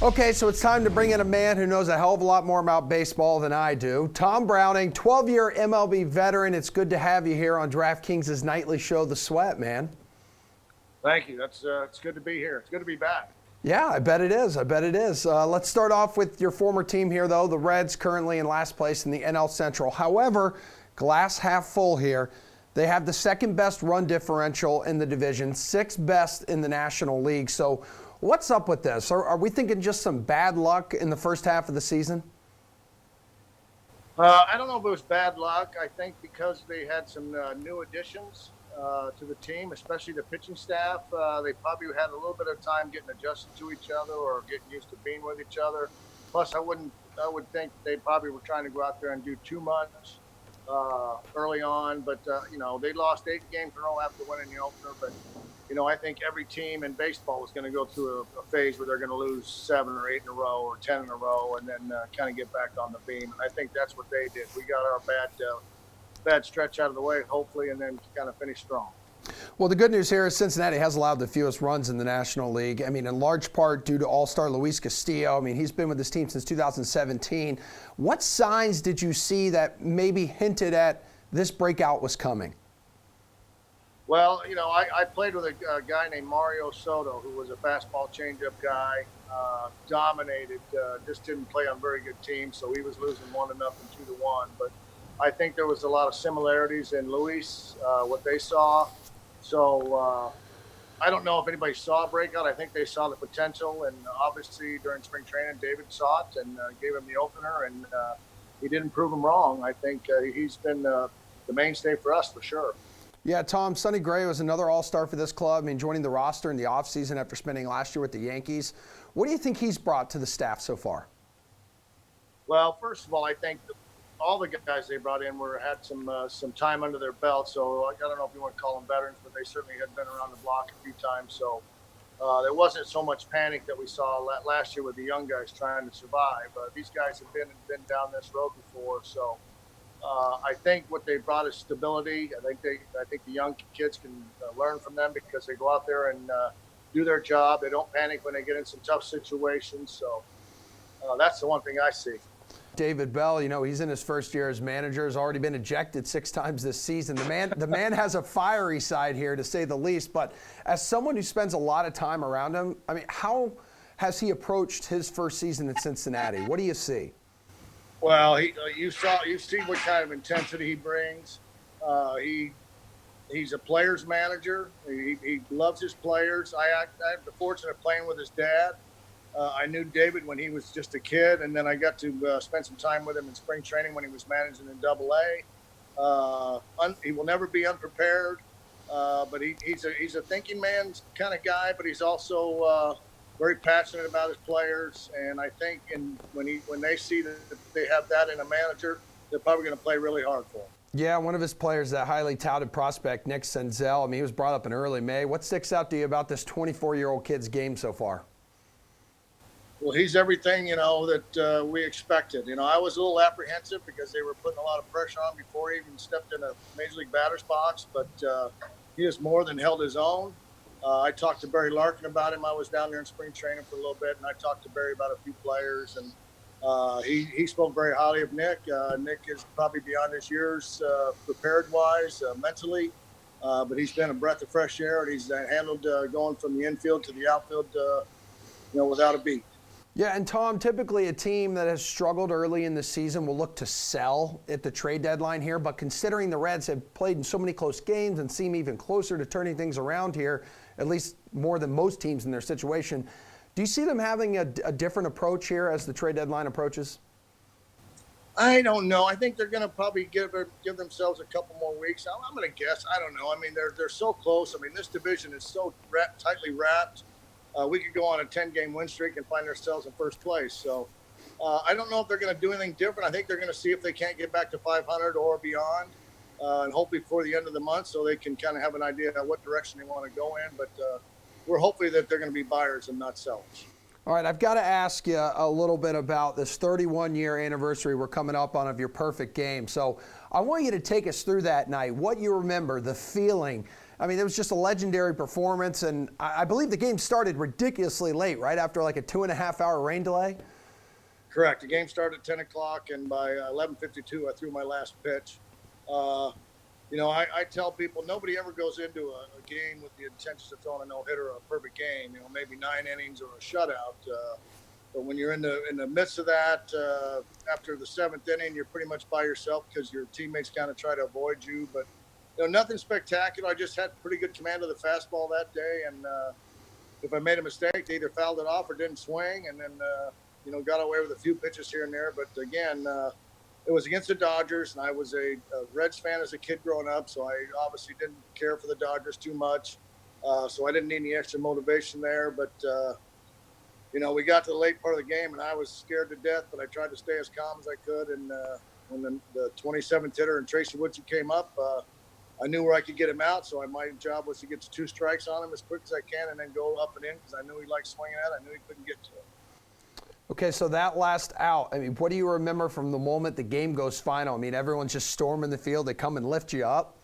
[SPEAKER 1] Okay, so it's time to bring in a man who knows a hell of a lot more about baseball than I do. Tom Browning, 12-year MLB veteran. It's good to have you here on DraftKings' nightly show, The Sweat, man.
[SPEAKER 13] Thank you. It's good to be here. It's good to be back.
[SPEAKER 1] Yeah, I bet it is. Let's start off with your former team here, though. The Reds currently in last place in the NL Central. However, glass half full here. They have the second best run differential in the division, 6th best in the National League. So what's up with this? Are we thinking just some bad luck in the first half of the season?
[SPEAKER 13] I don't know if it was bad luck. I think because they had some new additions to the team, especially the pitching staff, they probably had a little bit of time getting adjusted to each other or getting used to being with each other. Plus, I would think they probably were trying to go out there and do too much early on. But they lost 8 games in a row after winning the opener. But I think every team in baseball is going to go through a phase where they're going to lose 7 or 8 in a row or 10 in a row, and then kind of get back on the beam. And I think that's what they did. We got our bad stretch out of the way, hopefully, and then kind of finish strong.
[SPEAKER 1] Well, the good news here is Cincinnati has allowed the fewest runs in the National League. I mean, in large part due to All-Star Luis Castillo. I mean, he's been with this team since 2017. What signs did you see that maybe hinted at this breakout was coming?
[SPEAKER 13] Well, I played with a guy named Mario Soto, who was a fastball changeup guy, dominated, just didn't play on very good teams, so he was losing 1-0 and 2-1. But I think there was a lot of similarities in Luis, what they saw. So I don't know if anybody saw a breakout. I think they saw the potential, and obviously during spring training, David saw it and gave him the opener, and he didn't prove him wrong. I think he's been the mainstay for us for sure.
[SPEAKER 1] Yeah, Tom, Sonny Gray was another all-star for this club. I mean, joining the roster in the offseason after spending last year with the Yankees. What do you think he's brought to the staff so far?
[SPEAKER 13] Well, first of all, I think all the guys they brought in had some time under their belt. So I don't know if you want to call them veterans, but they certainly had been around the block a few times. So there wasn't so much panic that we saw last year with the young guys trying to survive. These guys have been down this road before, so I think what they brought is stability. I think the young kids can learn from them because they go out there and do their job. They don't panic when they get in some tough situations. So that's the one thing I see.
[SPEAKER 1] David Bell, he's in his first year as manager, has already been ejected 6 times this season. The man has a fiery side here, to say the least. But as someone who spends a lot of time around him, I mean, how has he approached his first season in Cincinnati? What do you see?
[SPEAKER 13] Well, you see what kind of intensity he brings. He's a player's manager. He loves his players. I had the fortune of playing with his dad. I knew David when he was just a kid, and then I got to spend some time with him in spring training when he was managing in AA. He will never be unprepared, but he's a thinking man kind of guy, but he's also very passionate about his players, and I think when they see that they have that in a manager, they're probably going to play really hard for him.
[SPEAKER 1] Yeah, one of his players, that highly touted prospect, Nick Senzel, I mean, he was brought up in early May. What sticks out to you about this 24-year-old kid's game so far?
[SPEAKER 13] Well, he's everything, that we expected. I was a little apprehensive because they were putting a lot of pressure on before he even stepped in a Major League batter's box, but he has more than held his own. I talked to Barry Larkin about him. I was down there in spring training for a little bit, and I talked to Barry about a few players, and he spoke very highly of Nick. Nick is probably beyond his years prepared-wise, mentally, but he's been a breath of fresh air, and he's handled going from the infield to the outfield, without a beat.
[SPEAKER 1] Yeah, and Tom, typically a team that has struggled early in the season will look to sell at the trade deadline here, but considering the Reds have played in so many close games and seem even closer to turning things around here, at least more than most teams in their situation, do you see them having a different approach here as the trade deadline approaches?
[SPEAKER 13] I don't know. I think they're going to probably give themselves a couple more weeks. I'm going to guess. I don't know. I mean, they're so close. I mean, this division is so tightly wrapped. We could go on a 10-game win streak and find ourselves in first place. So I don't know if they're going to do anything different. I think they're going to see if they can't get back to 500 or beyond, and hopefully before the end of the month, so they can kind of have an idea of what direction they want to go in. But we're hopefully that they're going to be buyers and not sellers.
[SPEAKER 1] All right, I've got to ask you a little bit about this 31-year anniversary we're coming up on of your perfect game. So I want you to take us through that night, what you remember, the feeling. I mean, it was just a legendary performance, and I believe the game started ridiculously late, right after like a 2.5-hour rain delay?
[SPEAKER 13] Correct. The game started at 10 o'clock, and by 11:52, I threw my last pitch. You know, I tell people nobody ever goes into a game with the intentions of throwing a no-hitter or a perfect game, you know, maybe 9 innings or a shutout. But when you're in the midst of that, after the 7th inning, you're pretty much by yourself because your teammates kind of try to avoid you. But, you know, nothing spectacular. I just had pretty good command of the fastball that day. And if I made a mistake, they either fouled it off or didn't swing. And then, you know, got away with a few pitches here and there. But, again, it was against the Dodgers, and I was a Reds fan as a kid growing up, so I obviously didn't care for the Dodgers too much. So I didn't need any extra motivation there. But, you know, we got to the late part of the game, and I was scared to death, but I tried to stay as calm as I could. And when the 27th hitter and Tracy Woodson came up, I knew where I could get him out, so my job was to get to 2 strikes on him as quick as I can and then go up and in because I knew he liked swinging at it. I knew he couldn't get to it.
[SPEAKER 1] Okay, so that last out, I mean, what do you remember from the moment the game goes final? I mean, everyone's just storming the field. They come and lift you up.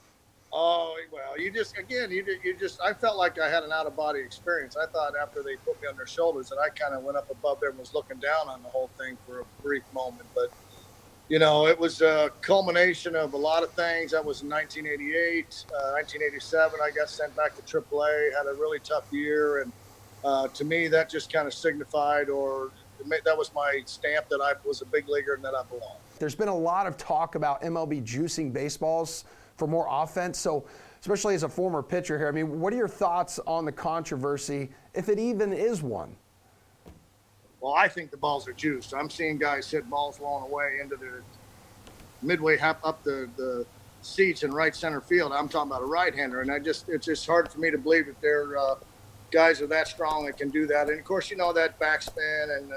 [SPEAKER 13] Oh, well, I felt like I had an out-of-body experience. I thought after they put me on their shoulders that I kind of went up above them and was looking down on the whole thing for a brief moment. But, you know, it was a culmination of a lot of things. That was in 1988. 1987, I got sent back to AAA, had a really tough year. And to me, that just kind of signified that was my stamp that I was a big leaguer and that I belonged.
[SPEAKER 1] There's been a lot of talk about MLB juicing baseballs for more offense. So, especially as a former pitcher here, I mean, what are your thoughts on the controversy, if it even is one?
[SPEAKER 13] Well, I think the balls are juiced. I'm seeing guys hit balls blown away into the midway up the seats in right center field. I'm talking about a right-hander, and it's just hard for me to believe that they're guys are that strong that can do that. And of course, you know, that backspin and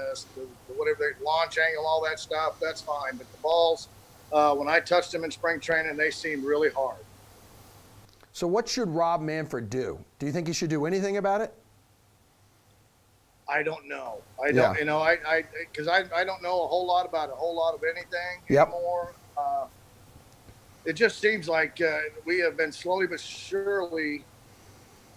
[SPEAKER 13] whatever the launch angle, all that stuff, that's fine. But the balls, when I touched them in spring training, they seemed really hard.
[SPEAKER 1] So what should Rob Manfred do? Do you think he should do anything about it?
[SPEAKER 13] I don't know. I don't, you know, because I don't know a whole lot about a whole lot of anything anymore. It just seems like we have been slowly but surely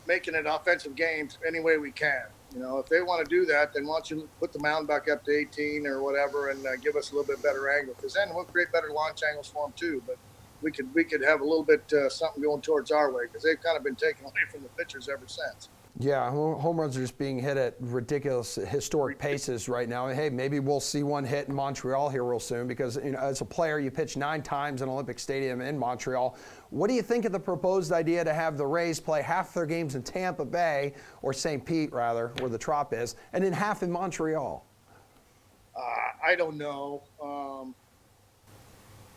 [SPEAKER 13] making it offensive games any way we can. You know, if they want to do that, then why don't you put the mound back up to 18 or whatever and give us a little bit better angle, because then we'll create better launch angles for them too. But we could have a little bit something going towards our way, because they've kind of been taken away from the pitchers ever since.
[SPEAKER 1] Yeah, home runs are just being hit at ridiculous historic paces right now. And hey, maybe we'll see one hit in Montreal here real soon, because, you know, as a player, you pitch 9 times in Olympic Stadium in Montreal. What do you think of the proposed idea to have the Rays play half their games in Tampa Bay, or St. Pete rather, where the Trop is, and then half in Montreal?
[SPEAKER 13] I don't know.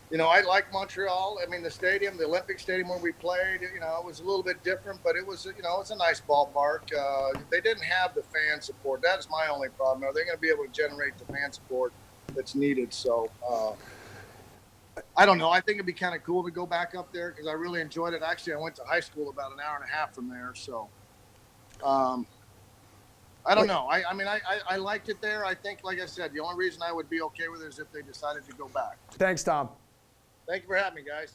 [SPEAKER 13] You know, I like Montreal. I mean, the stadium, the Olympic Stadium where we played, you know, it was a little bit different, but it was, you know, it's a nice ballpark. They didn't have the fan support. That's my only problem. Are they going to be able to generate the fan support that's needed? So, I don't know. I think it'd be kind of cool to go back up there because I really enjoyed it. Actually, I went to high school about an hour and a half from there. So, I don't know. I mean, I liked it there. I think, like I said, the only reason I would be okay with it is if they decided to go back.
[SPEAKER 1] Thanks, Tom.
[SPEAKER 13] Thank you for having me, guys.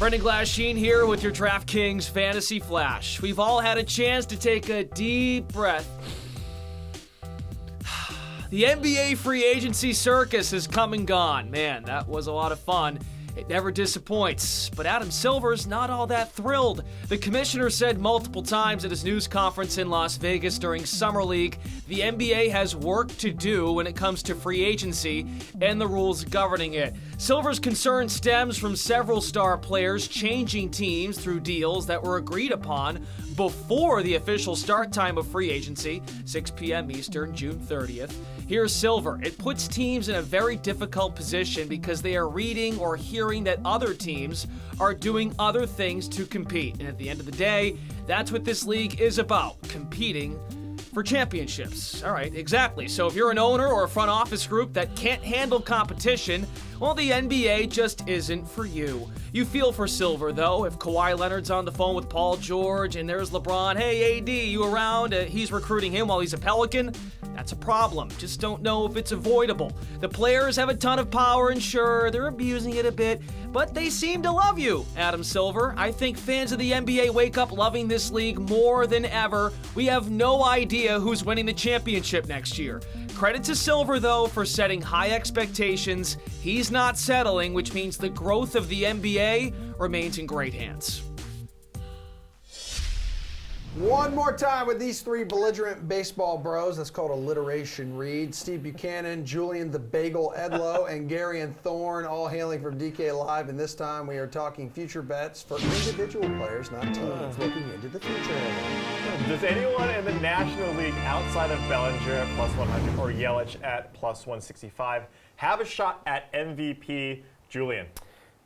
[SPEAKER 12] Brendan Glasheen here with your DraftKings Fantasy Flash. We've all had a chance to take a deep breath. The NBA free agency circus has come and gone. Man, that was a lot of fun. It never disappoints. But Adam Silver's not all that thrilled. The commissioner said multiple times at his news conference in Las Vegas during Summer League, the NBA has work to do when it comes to free agency and the rules governing it. Silver's concern stems from several star players changing teams through deals that were agreed upon before the official start time of free agency, 6 p.m. Eastern, June 30th. Here's Silver. It puts teams in a very difficult position because they are reading or hearing that other teams are doing other things to compete. And at the end of the day, that's what this league is about, competing for championships. All right, exactly. So if you're an owner or a front office group that can't handle competition, well, the NBA just isn't for you. You feel for Silver, though. If Kawhi Leonard's on the phone with Paul George and there's LeBron, hey, AD, you around? He's recruiting him while he's a Pelican. That's a problem. Just don't know if it's avoidable. The players have a ton of power, and sure, they're abusing it a bit, but they seem to love you, Adam Silver. I think fans of the NBA wake up loving this league more than ever. We have no idea who's winning the championship next year. Credit to Silver, though, for setting high expectations. He's not settling, which means the growth of the NBA remains in great hands.
[SPEAKER 1] One more time with these three belligerent baseball bros. That's called alliteration, Reid. Steve Buchanan, Julian the Bagel Edlow, and Gary and Thorne, all hailing from DK Live. And this time we are talking future bets for individual players, not teams, looking into the future.
[SPEAKER 2] Does anyone in the National League outside of Bellinger at plus 100 or Yelich at plus 165 have a shot at MVP? Julian?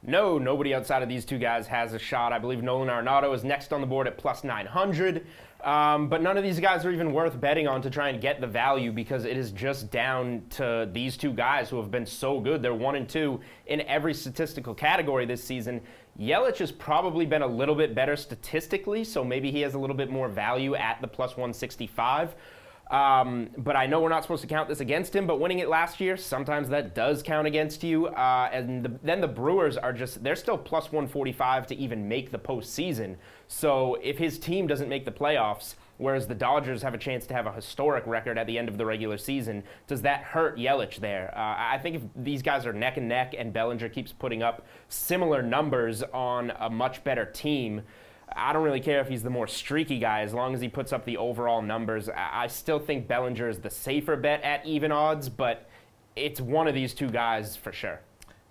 [SPEAKER 4] No, nobody outside of these two guys has a shot. I believe Nolan Arenado is next on the board at plus 900. But none of these guys are even worth betting on to try and get the value because it is just down to these two guys who have been so good. They're 1 and 2 in every statistical category this season. Yelich has probably been a little bit better statistically, so maybe he has a little bit more value at the plus 165. But I know we're not supposed to count this against him, but winning it last year, sometimes that does count against you. Then the Brewers are they're still plus 145 to even make the postseason. So if his team doesn't make the playoffs, whereas the Dodgers have a chance to have a historic record at the end of the regular season, does that hurt Yelich there? I think if these guys are neck and neck and Bellinger keeps putting up similar numbers on a much better team, I don't really care if he's the more streaky guy as long as he puts up the overall numbers. I still think Bellinger is the safer bet at even odds, but it's one of these two guys for sure.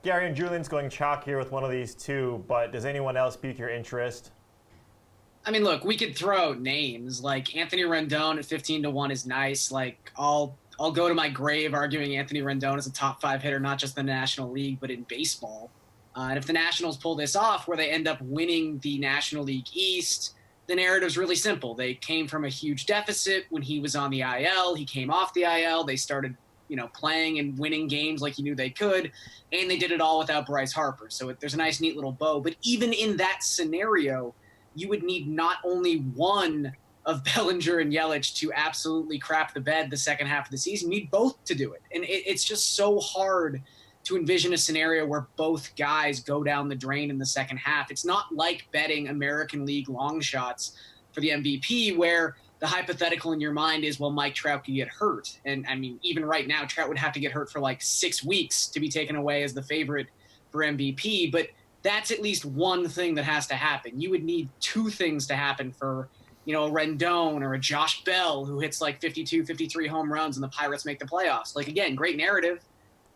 [SPEAKER 2] Gary and Julian's going chalk here with one of these two, but does anyone else pique your interest?
[SPEAKER 5] I mean, look, we could throw out names like Anthony Rendon at 15-1 is nice. Like I'll go to my grave arguing Anthony Rendon is a top 5 hitter, not just in the National League, but in baseball. And if the Nationals pull this off where they end up winning the National League East, the narrative's really simple. They came from a huge deficit when he was on the IL. He came off the IL. They started, playing and winning games like he knew they could, and they did it all without Bryce Harper. So there's a nice, neat little bow. But even in that scenario, you would need not only one of Bellinger and Yelich to absolutely crap the bed the second half of the season. You need both to do it. And it's just so hard to envision a scenario where both guys go down the drain in the second half. It's not like betting American League long shots for the MVP where the hypothetical in your mind is, well, Mike Trout could get hurt. And I mean, even right now, Trout would have to get hurt for like 6 weeks to be taken away as the favorite for MVP. But that's at least one thing that has to happen. You would need 2 things to happen for, a Rendon or a Josh Bell who hits like 52, 53 home runs and the Pirates make the playoffs. Like, again, great narrative,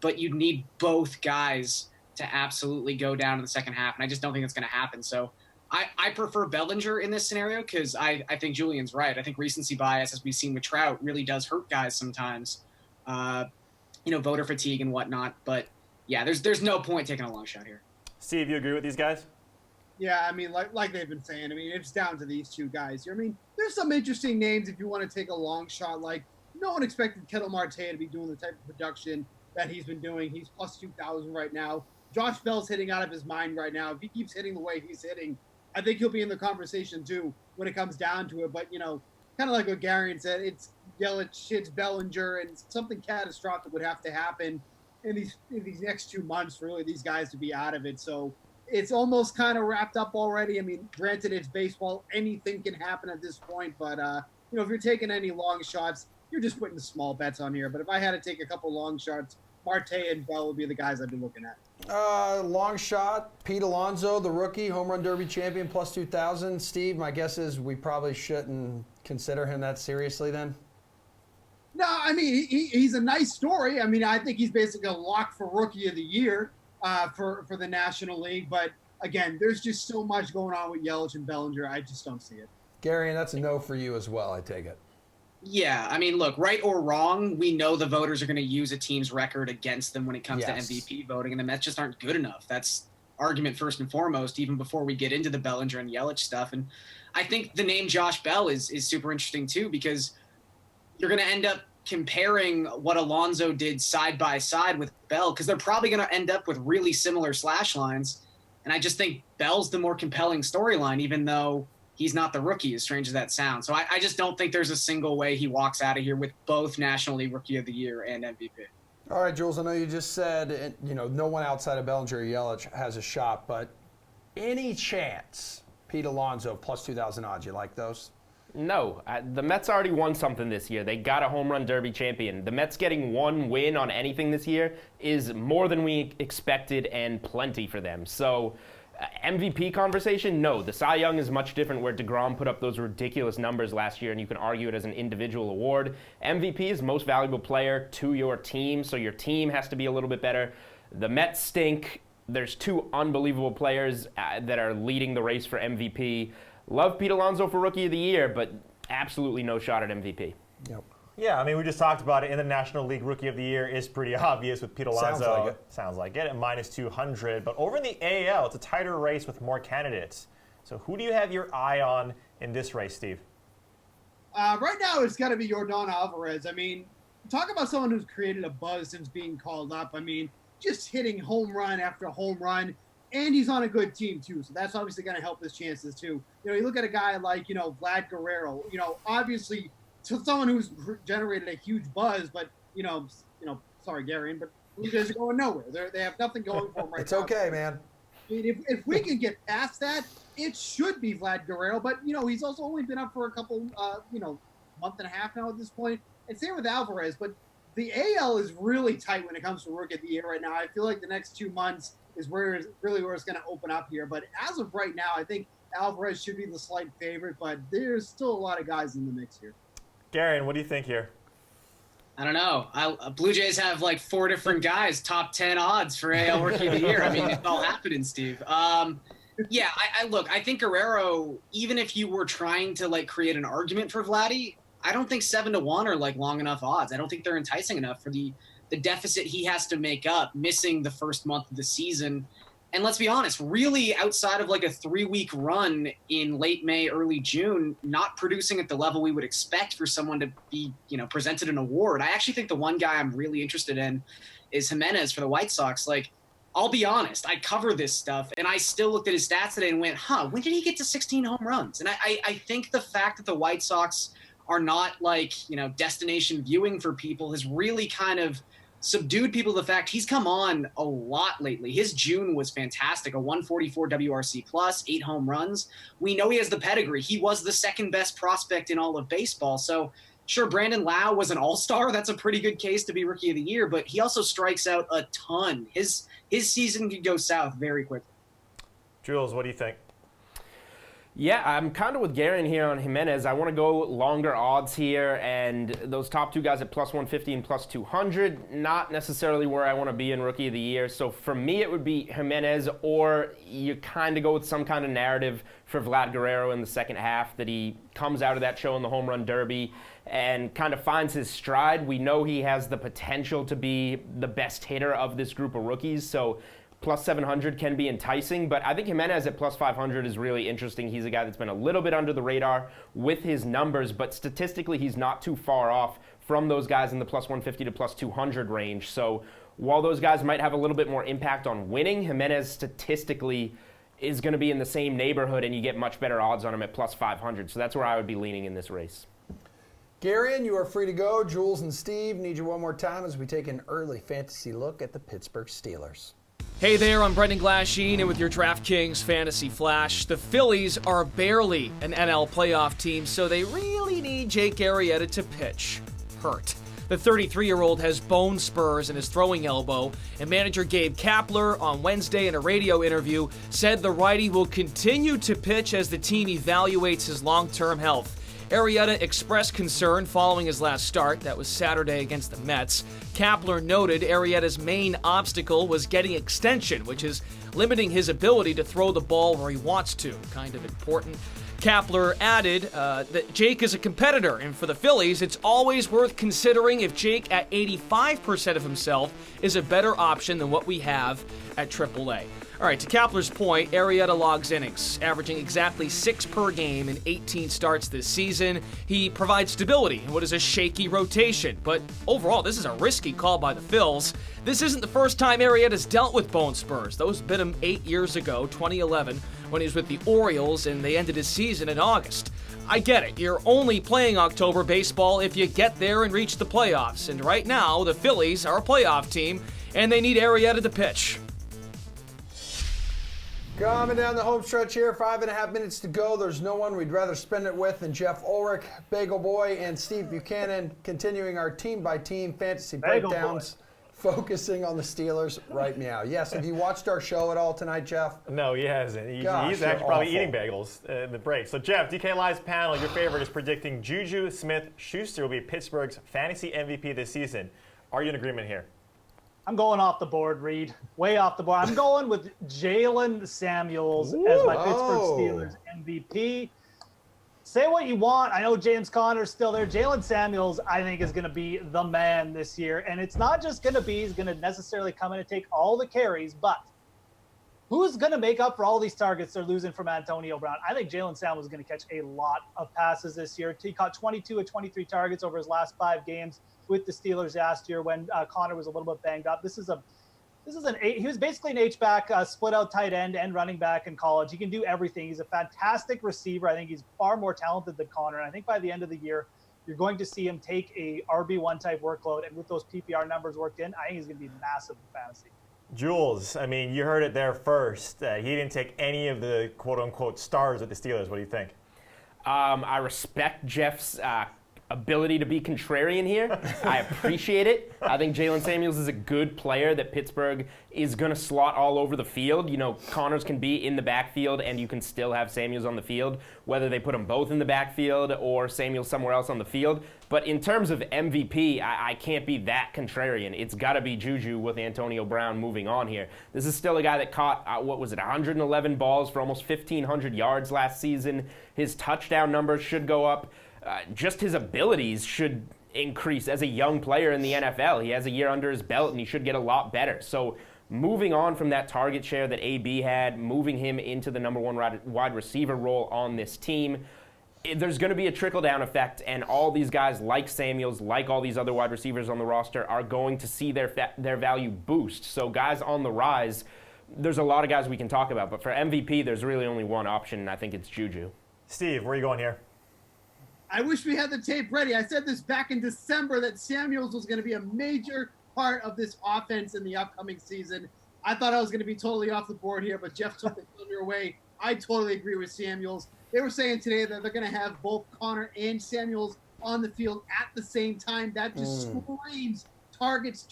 [SPEAKER 5] but you'd need both guys to absolutely go down in the second half, and I just don't think it's going to happen. So I prefer Bellinger in this scenario because I think Julian's right. I think recency bias, as we've seen with Trout, really does hurt guys sometimes, voter fatigue and whatnot. But, yeah, there's no point taking a long shot here.
[SPEAKER 2] Steve, you agree with these guys?
[SPEAKER 3] Yeah, I mean, like they've been saying, I mean, it's down to these two guys here. I mean, there's some interesting names if you want to take a long shot. Like, no one expected Ketel Marte to be doing the type of production that he's been doing. He's plus 2,000 right now. Josh Bell's hitting out of his mind right now. If he keeps hitting the way he's hitting, I think he'll be in the conversation too when it comes down to it. But, kind of like what Gary said, it's Yelich, it's Bellinger, and something catastrophic would have to happen in these next 2 months for really these guys to be out of it. So it's almost kind of wrapped up already. I mean, granted, it's baseball. Anything can happen at this point. But, if you're taking any long shots, you're just putting the small bets on here. But if I had to take a couple long shots, Marte and Bell would be the guys I'd be looking at.
[SPEAKER 1] Long shot, Pete Alonso, the rookie, home run derby champion, plus 2,000. Steve, my guess is we probably shouldn't consider him that seriously then?
[SPEAKER 3] No, I mean, he's a nice story. I mean, I think he's basically a lock for Rookie of the Year for the National League. But, again, there's just so much going on with Yelich and Bellinger. I just don't see it.
[SPEAKER 1] Gary, and that's a no for you as well, I take it.
[SPEAKER 5] Yeah, I mean, look, right or wrong, we know the voters are going to use a team's record against them when it comes to MVP voting, and the Mets just aren't good enough. That's argument first and foremost, even before we get into the Bellinger and Yelich stuff. And I think the name Josh Bell is super interesting too, because you're going to end up comparing what Alonso did side by side with Bell, because they're probably going to end up with really similar slash lines. And I just think Bell's the more compelling storyline, even though he's not the rookie, as strange as that sounds. So I just don't think there's a single way he walks out of here with both National League Rookie of the Year and MVP.
[SPEAKER 1] All right, Jules, I know you just said, no one outside of Bellinger or Yelich has a shot, but any chance Pete Alonso plus 2,000 odds, you like those?
[SPEAKER 4] No. The Mets already won something this year. They got a home run derby champion. The Mets getting one win on anything this year is more than we expected and plenty for them. So MVP conversation, no. The Cy Young is much different, where DeGrom put up those ridiculous numbers last year, and you can argue it as an individual award. MVP is most valuable player to your team, so your team has to be a little bit better. The Mets stink. There's two unbelievable players that are leading the race for MVP. Love Pete Alonso for Rookie of the Year, but absolutely no shot at MVP.
[SPEAKER 1] Yep.
[SPEAKER 2] Yeah, I mean, we just talked about it. In the National League, Rookie of the Year is pretty obvious with Pete Alonso. Sounds like it at minus 200. But over in the AL, it's a tighter race with more candidates. So who do you have your eye on in this race, Steve?
[SPEAKER 3] Right now, it's got to be Yordan Alvarez. I mean, talk about someone who's created a buzz since being called up. I mean, just hitting home run after home run. And he's on a good team, too. So that's obviously going to help his chances, too. You look at a guy like, Vlad Guerrero. Obviously, to someone who's generated a huge buzz, but sorry, Garion, but Blue Jays are going nowhere. They have nothing going for them right now.
[SPEAKER 1] It's okay, man.
[SPEAKER 3] I mean, if we can get past that, it should be Vlad Guerrero. But he's also only been up for a couple, month and a half now at this point. And same with Alvarez. But the AL is really tight when it comes to Rookie of the Year right now. I feel like the next 2 months is where it's going to open up here. But as of right now, I think Alvarez should be the slight favorite. But there's still a lot of guys in the mix here.
[SPEAKER 2] Garion, what do you think here?
[SPEAKER 5] I don't know. Blue Jays have like 4 different guys, top 10 odds for AL Rookie of the Year. I mean, it's all happening, Steve. Yeah, I think Guerrero, even if you were trying to create an argument for Vladdy, I don't think 7-1 are long enough odds. I don't think they're enticing enough for the deficit he has to make up, missing the first month of the season. And let's be honest, really outside of a 3-week run in late May, early June, not producing at the level we would expect for someone to be, presented an award. I actually think the one guy I'm really interested in is Jimenez for the White Sox. I'll be honest, I cover this stuff, and I still looked at his stats today and went, when did he get to 16 home runs? And I think the fact that the White Sox are not destination viewing for people has really kind of subdued people to the fact he's come on a lot lately. His June was fantastic, a 144 WRC plus, 8 home runs. We know he has the pedigree. He was the second best prospect in all of baseball. So sure, Brandon Lau was an all-star. That's a pretty good case to be Rookie of the Year, but he also strikes out a ton. His season could go south very quickly.
[SPEAKER 2] Jules, what do you think?
[SPEAKER 4] Yeah, I'm kind of with Garion here on Jimenez. I want to go longer odds here, and those top 2 guys at plus 150 and plus 200, not necessarily where I want to be in Rookie of the Year. So for me, it would be Jimenez, or you kind of go with some kind of narrative for Vlad Guerrero in the second half, that he comes out of that show in the home run derby and kind of finds his stride. We know he has the potential to be the best hitter of this group of rookies, so plus 700 can be enticing, but I think Jimenez at plus 500 is really interesting. He's a guy that's been a little bit under the radar with his numbers, but statistically he's not too far off from those guys in the plus 150 to plus 200 range. So while those guys might have a little bit more impact on winning, Jimenez statistically is going to be in the same neighborhood, and you get much better odds on him at plus 500. So that's where I would be leaning in this race.
[SPEAKER 1] Garion, you are free to go. Jules and Steve, need you one more time as we take an early fantasy look at the Pittsburgh Steelers.
[SPEAKER 12] Hey there, I'm Brendan Glasheen, and with your DraftKings Fantasy Flash, the Phillies are barely an NL playoff team, so they really need Jake Arrieta to pitch. Hurt. The 33-year-old has bone spurs in his throwing elbow, and manager Gabe Kapler on Wednesday in a radio interview said the righty will continue to pitch as the team evaluates his long-term health. Arrieta expressed concern following his last start, that was Saturday against the Mets. Kapler noted Arrieta's main obstacle was getting extension, which is limiting his ability to throw the ball where he wants to. Kind of important. Kapler added that Jake is a competitor, and for the Phillies, it's always worth considering if Jake at 85% of himself is a better option than what we have at AAA. All right, to Kapler's point, Arrieta logs innings, averaging exactly 6 per game in 18 starts this season. He provides stability in what is a shaky rotation, but overall, this is a risky call by the Phils. This isn't the first time Arrieta's dealt with bone spurs. Those bit him 8 years ago, 2011, when he was with the Orioles, and they ended his season in August. I get it. You're only playing October baseball if you get there and reach the playoffs, and right now, the Phillies are a playoff team, and they need Arrieta to pitch.
[SPEAKER 1] Coming down the home stretch here, 5.5 minutes to go. There's no one we'd rather spend it with than Jeff Ulrich, Bagel Boy, and Steve Buchanan, continuing our team-by-team fantasy
[SPEAKER 9] Bagel
[SPEAKER 1] breakdowns, focusing on the Steelers right meow. Yes, have you watched our show at all tonight, Jeff?
[SPEAKER 2] No, he hasn't. He's
[SPEAKER 1] Gosh,
[SPEAKER 2] actually probably
[SPEAKER 1] you're
[SPEAKER 2] eating bagels in the break. So, Jeff, DK Live's panel, your favorite, is predicting Juju Smith-Schuster will be Pittsburgh's fantasy MVP this season. Are you in agreement here?
[SPEAKER 9] I'm going off the board, Reid. Way off the board. I'm going with Jalen Samuels as my Pittsburgh Steelers MVP. Say what you want. I know James Conner's still there. Jalen Samuels, I think, is going to be the man this year. And it's not just going to be he's going to necessarily come in and take all the carries, but who's going to make up for all these targets they're losing from Antonio Brown? I think Jalen Samuels is going to catch a lot of passes this year. He caught 22 of 23 targets over his last 5 games with the Steelers last year when Connor was a little bit banged up. He was basically an H-back, split out tight end and running back in college. He can do everything. He's a fantastic receiver. I think he's far more talented than Connor. And I think by the end of the year, you're going to see him take a RB1 type workload. And with those PPR numbers worked in, I think he's going to be massive in fantasy.
[SPEAKER 2] Jules, I mean, you heard it there first. He didn't take any of the quote-unquote stars with the Steelers. What do you think?
[SPEAKER 4] I respect Jeff's ability to be contrarian here. I appreciate it. I think Jalen Samuels is a good player that Pittsburgh is going to slot all over the field. You know, Connors can be in the backfield and you can still have Samuels on the field, whether they put them both in the backfield or Samuels somewhere else on the field. But in terms of MVP, I can't be that contrarian. It's got to be Juju with Antonio Brown moving on here. This is still a guy that caught, 111 balls for almost 1,500 yards last season. His touchdown numbers should go up. Just his abilities should increase as a young player in the NFL. He has a year under his belt, and he should get a lot better. So moving on from that target share that AB had, moving him into the number 1 wide receiver role on this team, there's going to be a trickle-down effect, and all these guys like Samuels, like all these other wide receivers on the roster, are going to see their value boost. So guys on the rise, there's a lot of guys we can talk about. But for MVP, there's really only one option, and I think it's Juju.
[SPEAKER 2] Steve, where are you going here?
[SPEAKER 3] I wish we had the tape ready. I said this back in December that Samuels was going to be a major part of this offense in the upcoming season. I thought I was going to be totally off the board here, but Jeff took the thunder away. I totally agree with Samuels. They were saying today that they're going to have both Connor and Samuels on the field at the same time. That just screams targets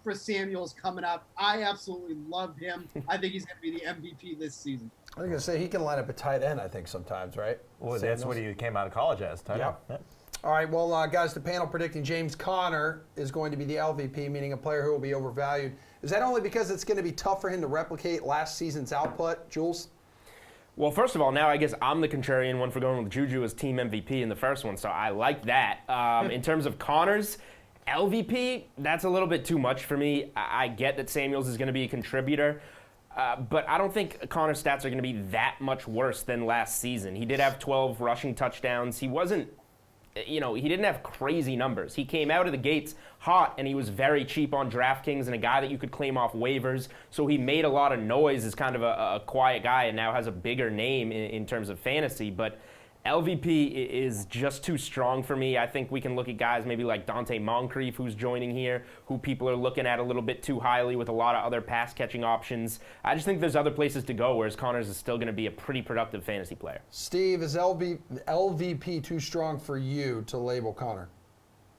[SPEAKER 3] for Samuels coming up. I absolutely love him. I think he's going to be the MVP this season.
[SPEAKER 1] I was going to say, he can line up a tight end, I think, sometimes, right?
[SPEAKER 2] Well, that's what he came out of college as, tight end. Yeah.
[SPEAKER 1] All right, well, guys, the panel predicting James Conner is going to be the LVP, meaning a player who will be overvalued. Is that only because it's going to be tough for him to replicate last season's output, Jules?
[SPEAKER 4] Well, first of all, now I guess I'm the contrarian one for going with Juju as team MVP in the first one, so I like that. In terms of Connor's LVP, that's a little bit too much for me. I get that Samuels is going to be a contributor. But I don't think Connor's stats are going to be that much worse than last season. He did have 12 rushing touchdowns. He wasn't, he didn't have crazy numbers. He came out of the gates hot, and he was very cheap on DraftKings and a guy that you could claim off waivers. So he made a lot of noise as kind of a quiet guy and now has a bigger name in terms of fantasy. But LVP is just too strong for me. I think we can look at guys maybe like Dante Moncrief, who's joining here, who people are looking at a little bit too highly with a lot of other pass-catching options. I just think there's other places to go, whereas Connors is still going to be a pretty productive fantasy player.
[SPEAKER 1] Steve, is LVP too strong for you to label Connor?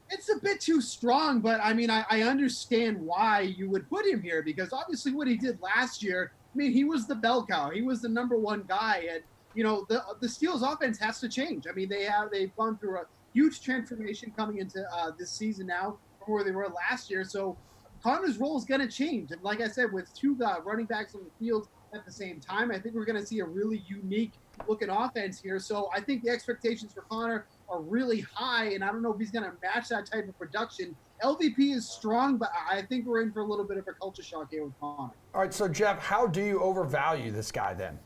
[SPEAKER 3] It's a bit too strong, but I mean, I understand why you would put him here, because obviously what he did last year, I mean, he was the bell cow. He was the number 1 guy, and the Steelers offense has to change. I mean, they've gone through a huge transformation coming into this season now from where they were last year. So Connor's role is going to change. And like I said, with 2 running backs on the field at the same time, I think we're going to see a really unique looking offense here. So I think the expectations for Connor are really high, and I don't know if he's going to match that type of production. LVP is strong, but I think we're in for a little bit of a culture shock here with Connor.
[SPEAKER 1] All right, so Jeff, how do you overvalue this guy then?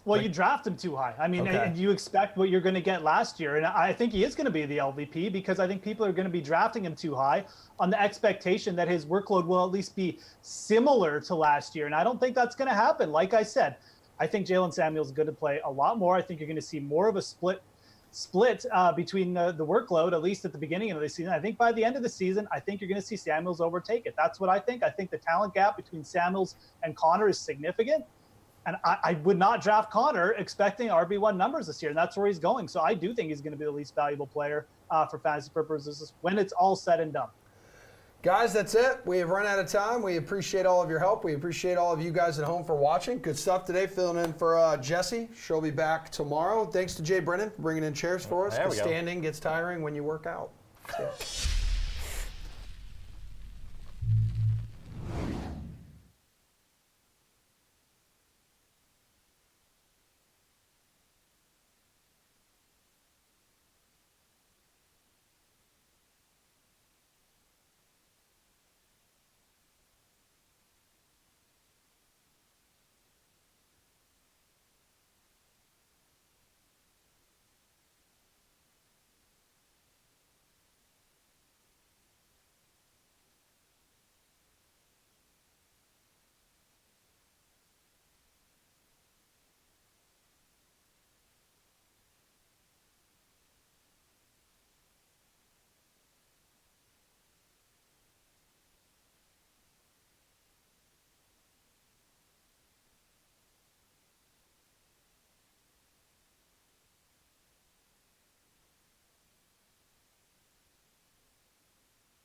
[SPEAKER 9] Well, you draft him too high. I mean, and you expect what you're going to get last year. And I think he is going to be the LVP because I think people are going to be drafting him too high on the expectation that his workload will at least be similar to last year. And I don't think that's going to happen. Like I said, I think Jalen Samuels is going to play a lot more. I think you're going to see more of a split between the workload, at least at the beginning of the season. I think by the end of the season, I think you're going to see Samuels overtake it. That's what I think. I think the talent gap between Samuels and Connor is significant. And I would not draft Connor expecting RB1 numbers this year, and that's where he's going. So I do think he's going to be the least valuable player for fantasy purposes when it's all said and done.
[SPEAKER 1] Guys, that's it. We have run out of time. We appreciate all of your help. We appreciate all of you guys at home for watching. Good stuff today, filling in for Jesse. She'll be back tomorrow. Thanks to Jay Brennan for bringing in chairs for us. The standing gets tiring when you work out.